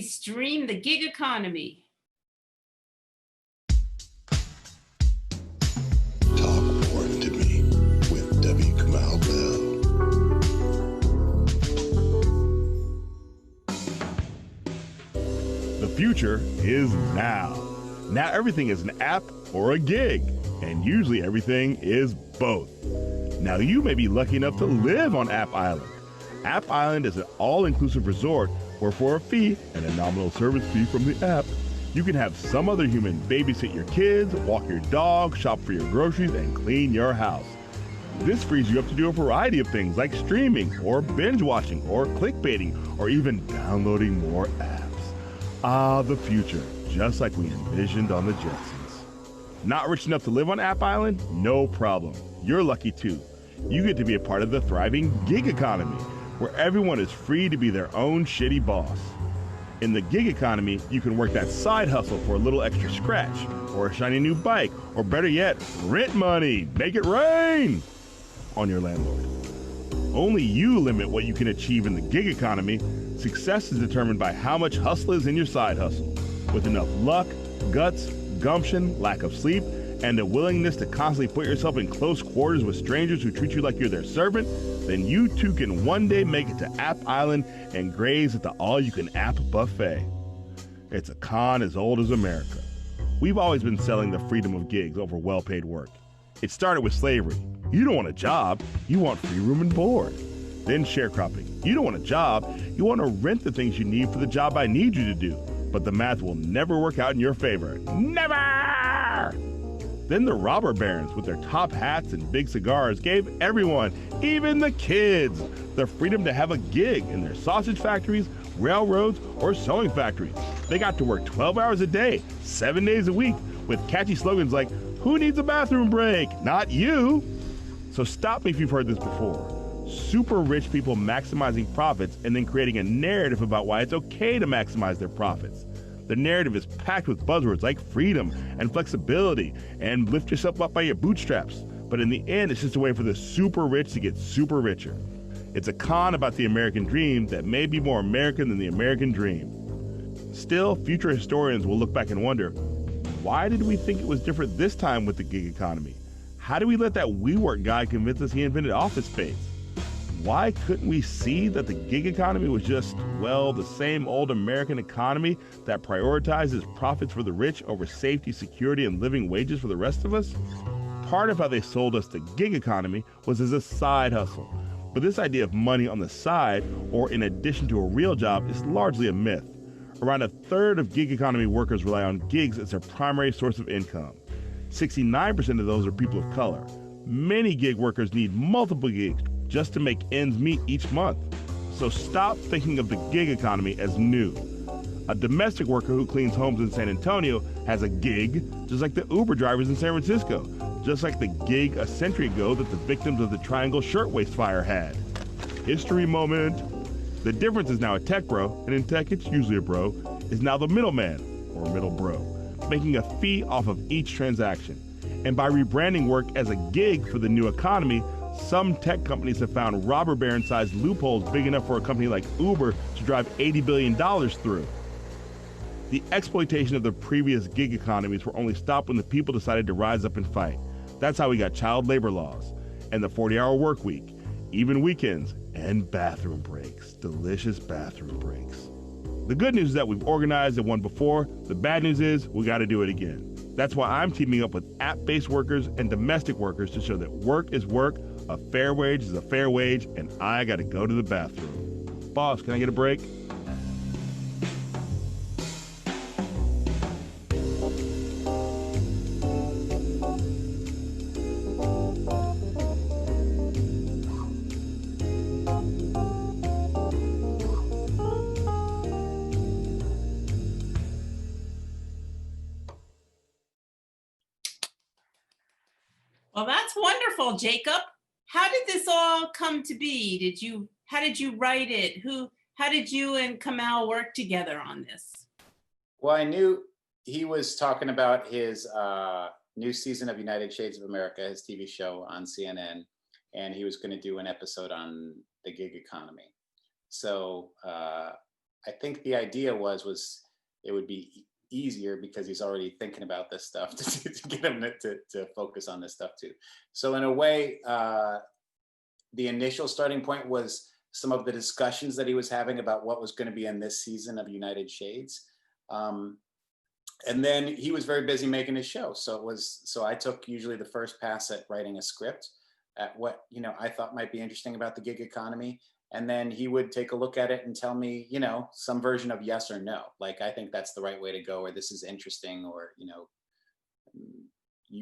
stream the gig economy? Talk Boring to Me with W. Kamau Bell. The future is now. Now everything is an app or a gig, and usually everything is both. Now you may be lucky enough to live on App Island. App Island is an all-inclusive resort where for a fee and a nominal service fee from the app, you can have some other human babysit your kids, walk your dog, shop for your groceries, and clean your house. This frees you up to do a variety of things like streaming or binge watching or clickbaiting or even downloading more apps. Ah, the future, just like we envisioned on the Jetsons. Not rich enough to live on App Island? No problem. You're lucky too. You get to be a part of the thriving gig economy, where everyone is free to be their own shitty boss. In the gig economy, you can work that side hustle for a little extra scratch, or a shiny new bike, or better yet, rent money, make it rain on your landlord. Only you limit what you can achieve in the gig economy. Success is determined by how much hustle is in your side hustle. With enough luck, guts, gumption, lack of sleep, and a willingness to constantly put yourself in close quarters with strangers who treat you like you're their servant, then you too can one day make it to App Island and graze at the all-you-can-app buffet. It's a con as old as America. We've always been selling the freedom of gigs over well-paid work. It started with slavery. You don't want a job, you want free room and board. Then sharecropping. You don't want a job. You want to rent the things you need for the job I need you to do. But the math will never work out in your favor. Never! Then the robber barons with their top hats and big cigars gave everyone, even the kids, the freedom to have a gig in their sausage factories, railroads, or sewing factories. They got to work 12 hours a day, 7 days a week, with catchy slogans like, "Who needs a bathroom break? Not you!" So stop me if you've heard this before. Super rich people maximizing profits and then creating a narrative about why it's okay to maximize their profits. The narrative is packed with buzzwords like freedom and flexibility and lift yourself up by your bootstraps. But in the end, it's just a way for the super rich to get super richer. It's a con about the American dream that may be more American than the American dream. Still, future historians will look back and wonder, why did we think it was different this time with the gig economy? How did we let that WeWork guy convince us he invented office space? Why couldn't we see that the gig economy was just, well, the same old American economy that prioritizes profits for the rich over safety, security, and living wages for the rest of us? Part of how they sold us the gig economy was as a side hustle. But this idea of money on the side or in addition to a real job is largely a myth. Around a third of gig economy workers rely on gigs as their primary source of income. 69% of those are people of color. Many gig workers need multiple gigs just to make ends meet each month. So stop thinking of the gig economy as new. A domestic worker who cleans homes in San Antonio has a gig, just like the Uber drivers in San Francisco, just like the gig a century ago that the victims of the Triangle Shirtwaist Fire had. History moment. The difference is now a tech bro, and in tech it's usually a bro, is now the middleman, or middle bro, making a fee off of each transaction. And by rebranding work as a gig for the new economy, some tech companies have found robber baron-sized loopholes big enough for a company like Uber to drive $80 billion through. The exploitation of the previous gig economies were only stopped when the people decided to rise up and fight. That's how we got child labor laws, and the 40-hour work week, even weekends, and bathroom breaks. Delicious bathroom breaks. The good news is that we've organized and won before. The bad news is we got to do it again. That's why I'm teaming up with app-based workers and domestic workers to show that work is work, a fair wage is a fair wage, and I got to go to the bathroom. Boss, can I get a break? Well, that's wonderful, Jacob. How did this all come to be? How did you write it? How did you and Kamau work together on this? Well, I knew he was talking about his new season of United Shades of America, his TV show on CNN, and he was going to do an episode on the gig economy. So I think the idea was it would be easier because he's already thinking about this stuff to get him to focus on this stuff too. So in a way, the initial starting point was some of the discussions that he was having about what was going to be in this season of United Shades. And then he was very busy making his show. So I took usually the first pass at writing a script at what, I thought might be interesting about the gig economy. And then he would take a look at it and tell me, some version of yes or no. Like, I think that's the right way to go, or this is interesting, or,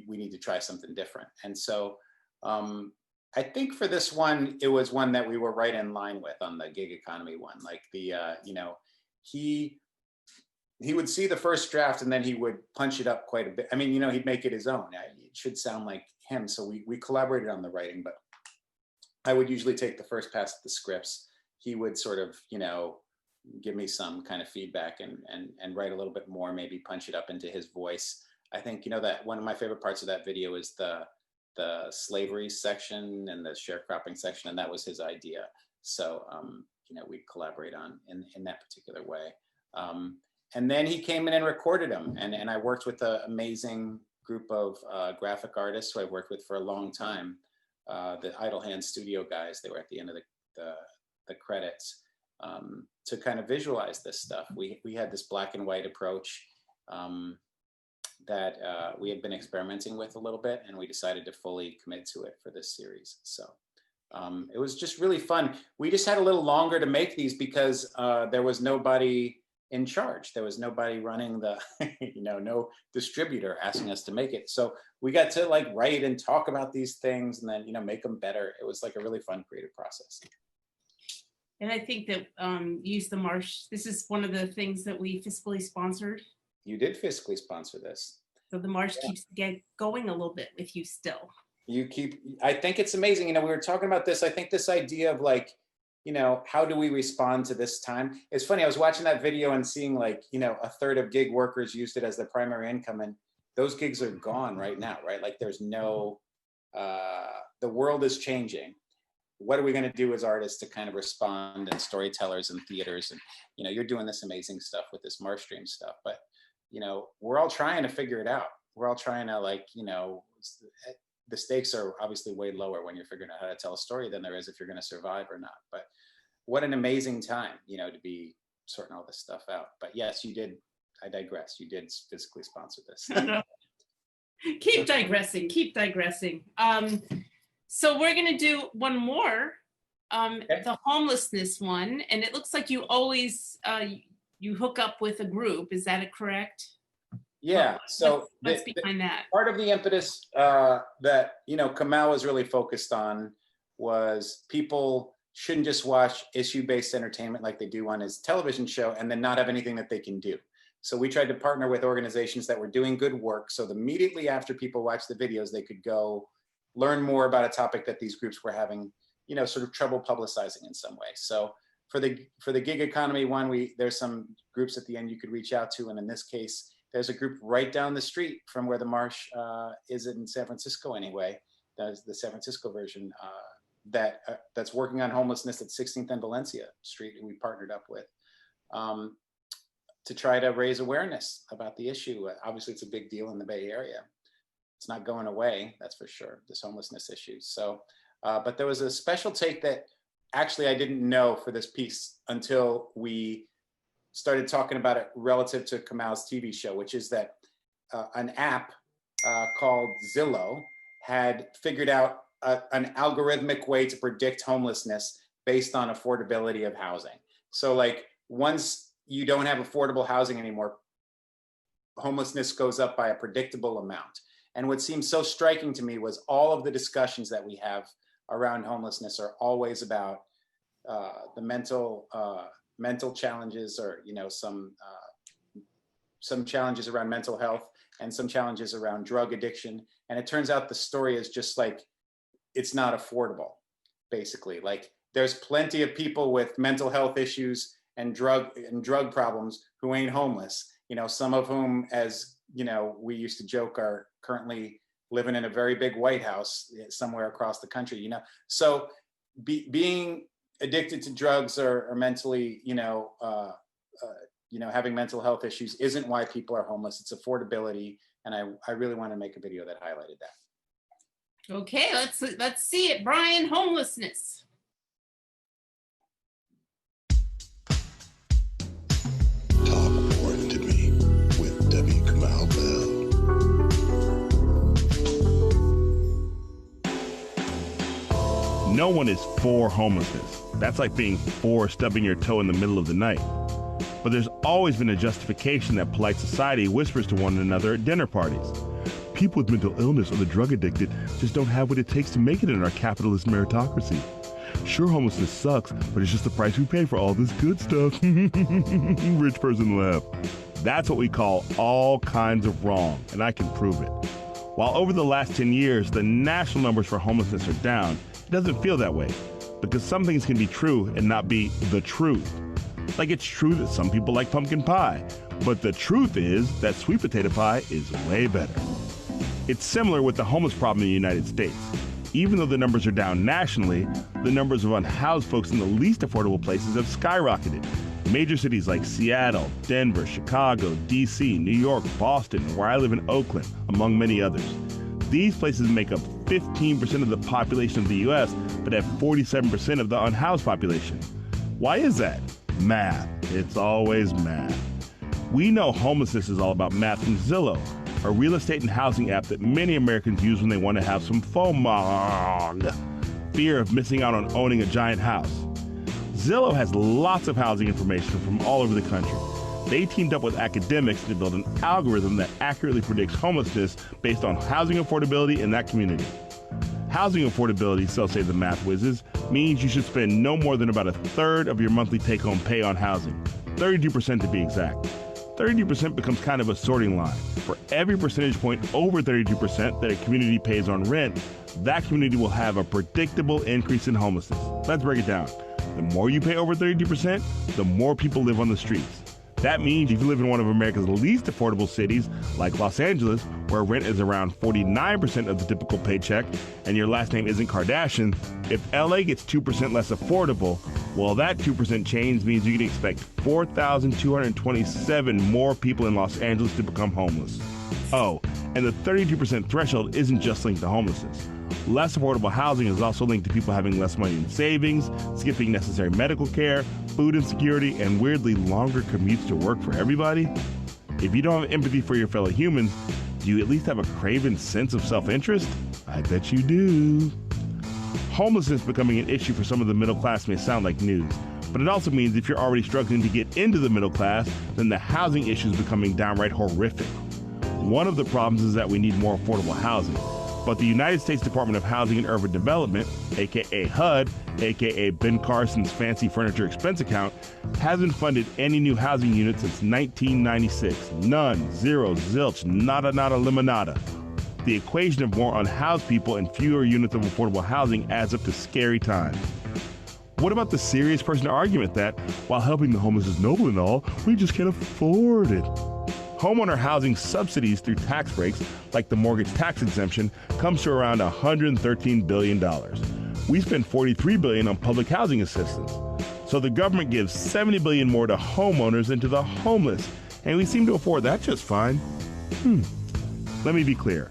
we need to try something different. And so I think for this one, it was one that we were right in line with on the gig economy one. Like he would see the first draft and then he would punch it up quite a bit. I mean, he'd make it his own. It should sound like him. So we collaborated on the writing, but I would usually take the first pass at the scripts. He would sort of, give me some kind of feedback and write a little bit more, maybe punch it up into his voice. I think, that one of my favorite parts of that video is the slavery section and the sharecropping section, and that was his idea. So, we collaborate on in that particular way. And then he came in and recorded them, and I worked with an amazing group of graphic artists who I've worked with for a long time. The Idle Hands studio guys, they were at the end of the credits, to kind of visualize this stuff. We had this black and white approach that we had been experimenting with a little bit, and we decided to fully commit to it for this series. So It was just really fun. We just had a little longer to make these because there was nobody in charge. There was nobody running the, no distributor asking us to make it. So we got to like write and talk about these things and then, make them better. It was like a really fun creative process. And I think that Use the Marsh, this is one of the things that we fiscally sponsored. You did fiscally sponsor this. So the Marsh keeps going a little bit with you still. I think it's amazing. We were talking about this. I think this idea of like, how do we respond to this time? It's funny. I was watching that video and seeing like, a third of gig workers used it as their primary income. And those gigs are gone right now, right? Like there's no, the world is changing. What are we going to do as artists to kind of respond, and storytellers and theaters? And, you're doing this amazing stuff with this MarshStream stuff, but, we're all trying to figure it out. We're all trying to like, the stakes are obviously way lower when you're figuring out how to tell a story than there is if you're going to survive or not. But what an amazing time, to be sorting all this stuff out. But yes, you did. I digress. You did physically sponsor this. Keep digressing. Keep digressing. So we're going to do one more, the homelessness one. And it looks like you always, you hook up with a group. Is that correct? Yeah, so what's behind that? Part of the impetus that Kamau was really focused on was people shouldn't just watch issue-based entertainment like they do on his television show and then not have anything that they can do. So we tried to partner with organizations that were doing good work, so that immediately after people watched the videos, they could go learn more about a topic that these groups were having, sort of trouble publicizing in some way. So for the gig economy one, there's some groups at the end you could reach out to, and in this case, there's a group right down the street from where the Marsh is in San Francisco anyway. That's the San Francisco version that's working on homelessness at 16th and Valencia Street, who we partnered up with to try to raise awareness about the issue. Obviously, it's a big deal in the Bay Area. It's not going away, that's for sure, this homelessness issue. So, but there was a special take that actually I didn't know for this piece until we started talking about it relative to Kamau's TV show, which is that an app called Zillow had figured out an algorithmic way to predict homelessness based on affordability of housing. So like once you don't have affordable housing anymore, homelessness goes up by a predictable amount. And what seemed so striking to me was all of the discussions that we have around homelessness are always about the mental challenges, or some challenges around mental health and some challenges around drug addiction. And it turns out the story is just like, it's not affordable, basically. Like there's plenty of people with mental health issues and drug problems who ain't homeless, some of whom, as we used to joke, are currently living in a very big White House somewhere across the country, So being addicted to drugs or mentally, having mental health issues isn't why people are homeless. It's affordability. And I really want to make a video that highlighted that. Okay, let's see it. Brian, homelessness. Talk important to me with W. Kamau Bell. No one is for homelessness. That's like being for stubbing your toe in the middle of the night. But there's always been a justification that polite society whispers to one another at dinner parties. People with mental illness or the drug addicted just don't have what it takes to make it in our capitalist meritocracy. Sure, homelessness sucks, but it's just the price we pay for all this good stuff. Rich person laugh. That's what we call all kinds of wrong, and I can prove it. While over the last 10 years, the national numbers for homelessness are down, it doesn't feel that way, because some things can be true and not be the truth. Like it's true that some people like pumpkin pie, but the truth is that sweet potato pie is way better. It's similar with the homeless problem in the United States. Even though the numbers are down nationally, the numbers of unhoused folks in the least affordable places have skyrocketed. Major cities like Seattle, Denver, Chicago, DC, New York, Boston, and where I live in Oakland, among many others. These places make up 15% of the population of the U.S., but have 47% of the unhoused population. Why is that? Math. It's always math. We know homelessness is all about math from Zillow, a real estate and housing app that many Americans use when they want to have some FOMO. fear of missing out on owning a giant house. Zillow has lots of housing information from all over the country. They teamed up with academics to build an algorithm that accurately predicts homelessness based on housing affordability in that community. Housing affordability, so say the math whizzes, means you should spend no more than about a third of your monthly take-home pay on housing, 32% to be exact. 32% becomes kind of a sorting line. For every percentage point over 32% that a community pays on rent, that community will have a predictable increase in homelessness. Let's break it down. The more you pay over 32%, the more people live on the streets. That means if you live in one of America's least affordable cities, like Los Angeles, where rent is around 49% of the typical paycheck, and your last name isn't Kardashian, if LA gets 2% less affordable, well, that 2% change means you can expect 4,227 more people in Los Angeles to become homeless. Oh, and the 32% threshold isn't just linked to homelessness. Less affordable housing is also linked to people having less money in savings, skipping necessary medical care, food insecurity, and weirdly longer commutes to work for everybody. If you don't have empathy for your fellow humans, do you at least have a craven sense of self-interest? I bet you do. Homelessness becoming an issue for some of the middle class may sound like news, but it also means if you're already struggling to get into the middle class, then the housing issue is becoming downright horrific. One of the problems is that we need more affordable housing. But the United States Department of Housing and Urban Development, aka HUD, aka Ben Carson's fancy furniture expense account, hasn't funded any new housing units since 1996. None, zero, zilch, nada, nada, limonada. The equation of more unhoused people and fewer units of affordable housing adds up to scary times. What about the serious person argument that, while helping the homeless is noble and all, we just can't afford it? Homeowner housing subsidies through tax breaks, like the mortgage tax exemption, comes to around $113 billion. We spend $43 billion on public housing assistance. So the government gives $70 billion more to homeowners than to the homeless, and we seem to afford that just fine. Let me be clear.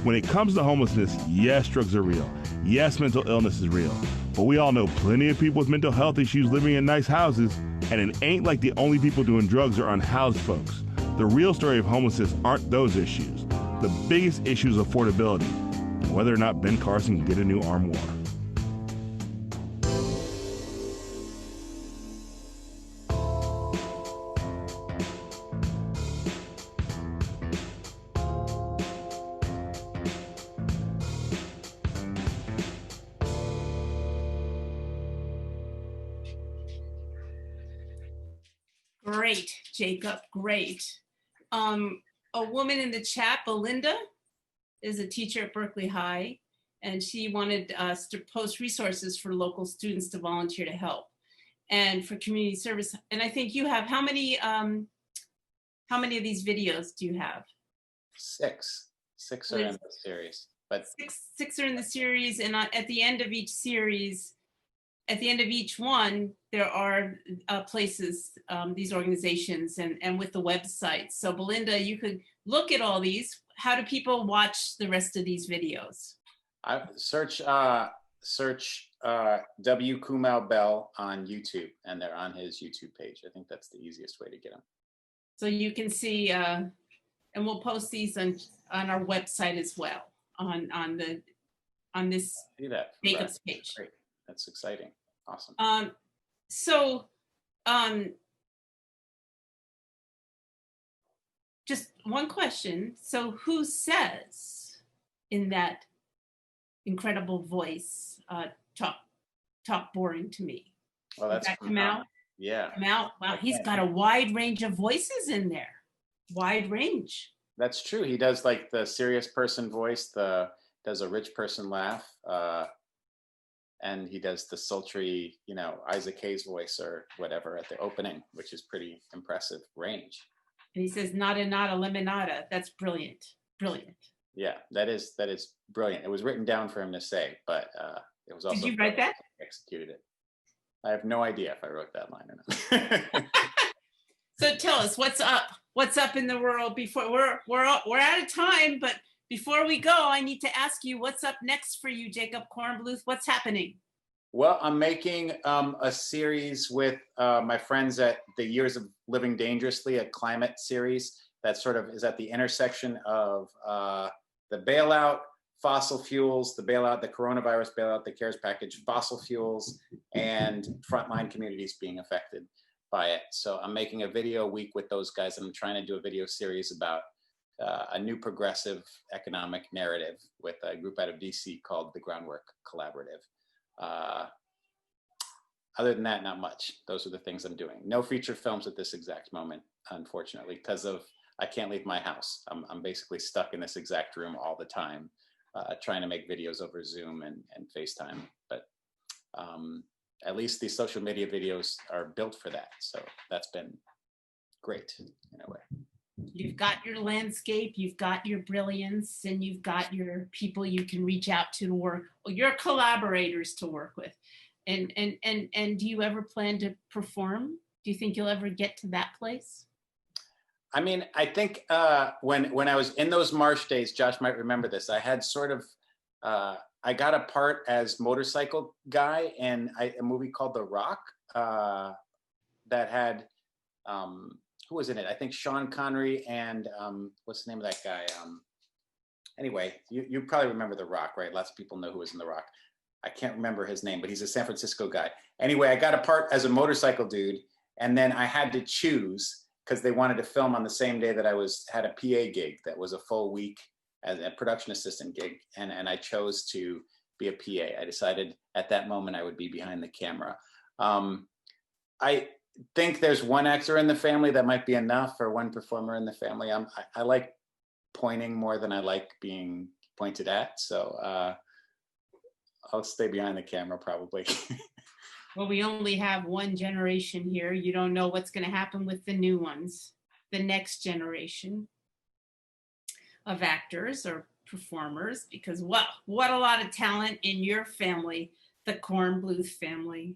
When it comes to homelessness, yes, drugs are real. Yes, mental illness is real. But we all know plenty of people with mental health issues living in nice houses, and it ain't like the only people doing drugs are unhoused folks. The real story of homelessness aren't those issues. The biggest issue is affordability, and whether or not Ben Carson can get a new armoire. Great, Jacob, great. A woman in the chat, Belinda, is a teacher at Berkeley High, and she wanted us to post resources for local students to volunteer to help and for community service. And I think you have, how many of these videos do you have? Six are in the series, but six are in the series, and at the end of each series, at the end of each one, there are places, these organizations and with the website. So Belinda, you could look at all these. How do people watch the rest of these videos? I search W. Kamau Bell on YouTube, and they're on his YouTube page. I think that's the easiest way to get them. So you can see, and we'll post these on our website as well, on this Jacob's page. Great. That's exciting. Awesome. Just one question. So who says in that incredible voice, talk boring to me? Well, that's Kamau. Yeah. Kamau. Wow, he's got a wide range of voices in there. Wide range. That's true. He does like the serious person voice, does a rich person laugh, and he does the sultry, Isaac Hayes voice or whatever at the opening, which is pretty impressive range. And he says, nada, nada, limonada. That's brilliant. Brilliant. Yeah, that is brilliant. It was written down for him to say, but it was also— Did you write that? Executed it. I have no idea if I wrote that line or not. So tell us, what's up? What's up in the world? Before we're out of time, but before we go, I need to ask you, what's up next for you, Jacob Kornbluth? What's happening? Well, I'm making a series with my friends at the Years of Living Dangerously, a climate series that sort of is at the intersection of the bailout, fossil fuels, the bailout, the coronavirus bailout, the CARES package, fossil fuels, and frontline communities being affected by it. So I'm making a video a week with those guys. I'm trying to do a video series about a new progressive economic narrative with a group out of DC called the Groundwork Collaborative. Other than that, not much. Those are the things I'm doing. No feature films at this exact moment, unfortunately, because of I can't leave my house. I'm basically stuck in this exact room all the time, trying to make videos over Zoom and FaceTime. But at least these social media videos are built for that. So that's been great in a way. You've got your landscape, you've got your brilliance, and you've got your people you can reach out to work, your collaborators to work with. And do you ever plan to perform? Do you think you'll ever get to that place? I mean, I think when I was in those Marsh days, Josh might remember this, I had sort of, I got a part as motorcycle guy in a movie called The Rock that had, who was in it? I think Sean Connery and what's the name of that guy? Anyway, you probably remember The Rock, right? Lots of people know who was in The Rock. I can't remember his name, but he's a San Francisco guy. Anyway, I got a part as a motorcycle dude, and then I had to choose because they wanted to film on the same day that I had a PA gig that was a full week as a production assistant gig, and I chose to be a PA. I decided at that moment I would be behind the camera. I think there's one actor in the family that might be enough, or one performer in the family. I like pointing more than I like being pointed at, so I'll stay behind the camera probably. Well, we only have one generation here. You don't know what's going to happen with the new ones, the next generation of actors or performers, because what a lot of talent in your family, the Kornbluth family.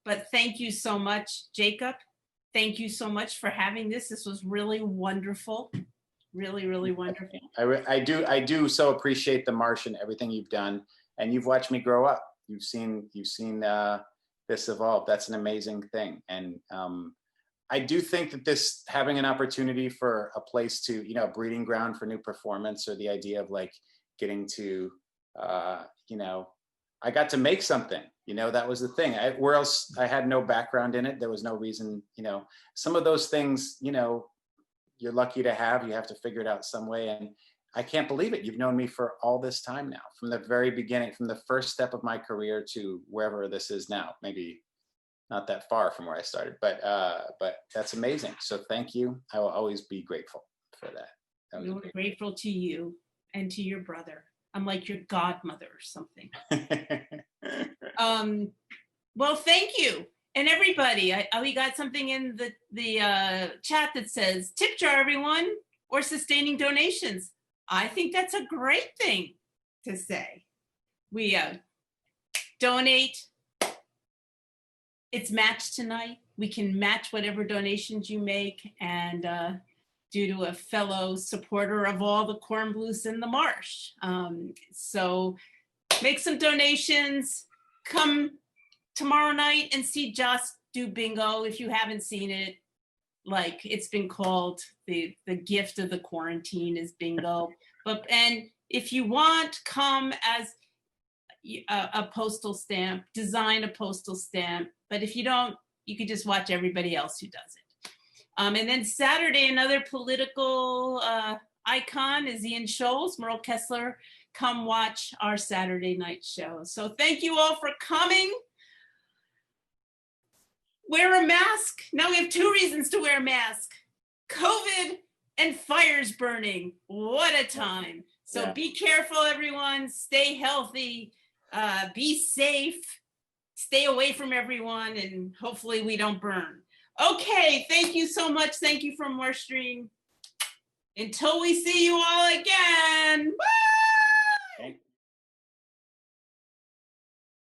But thank you so much, Jacob. Thank you so much for having this. This was really wonderful. Really, really wonderful. I do so appreciate the Marsh and everything you've done. And you've watched me grow up. You've seen this evolve. That's an amazing thing. And I do think that this having an opportunity for a place to, a breeding ground for new performance, or the idea of like getting to, I got to make something. That was the thing. Where else I had no background in it. There was no reason. Some of those things, you're lucky to have. You have to figure it out some way. And I can't believe it. You've known me for all this time now, from the very beginning, from the first step of my career to wherever this is now. Maybe not that far from where I started, but that's amazing. So thank you. I will always be grateful for that. We're grateful to you and to your brother. I'm like your godmother or something. Well, thank you. And everybody, we got something in the chat that says, tip jar, everyone, or sustaining donations. I think that's a great thing to say. We donate. It's matched tonight. We can match whatever donations you make, and due to a fellow supporter of all the Kornbluths in the Marsh. So make some donations. Come tomorrow night and see Josh do bingo if you haven't seen it. Like, it's been called the gift of the quarantine is bingo. And if you want, come as a postal stamp, design a postal stamp. But if you don't, you could just watch everybody else who does it. And then Saturday, another political icon is Ian Scholes, Merle Kessler. Come watch our Saturday night show. So thank you all for coming. Wear a mask. Now we have 2 reasons to wear a mask. COVID and fires burning. What a time. So yeah. Be careful, everyone. Stay healthy. Be safe. Stay away from everyone, and hopefully we don't burn. Okay, thank you so much. Thank you from MarshStream. Until we see you all again. Woo!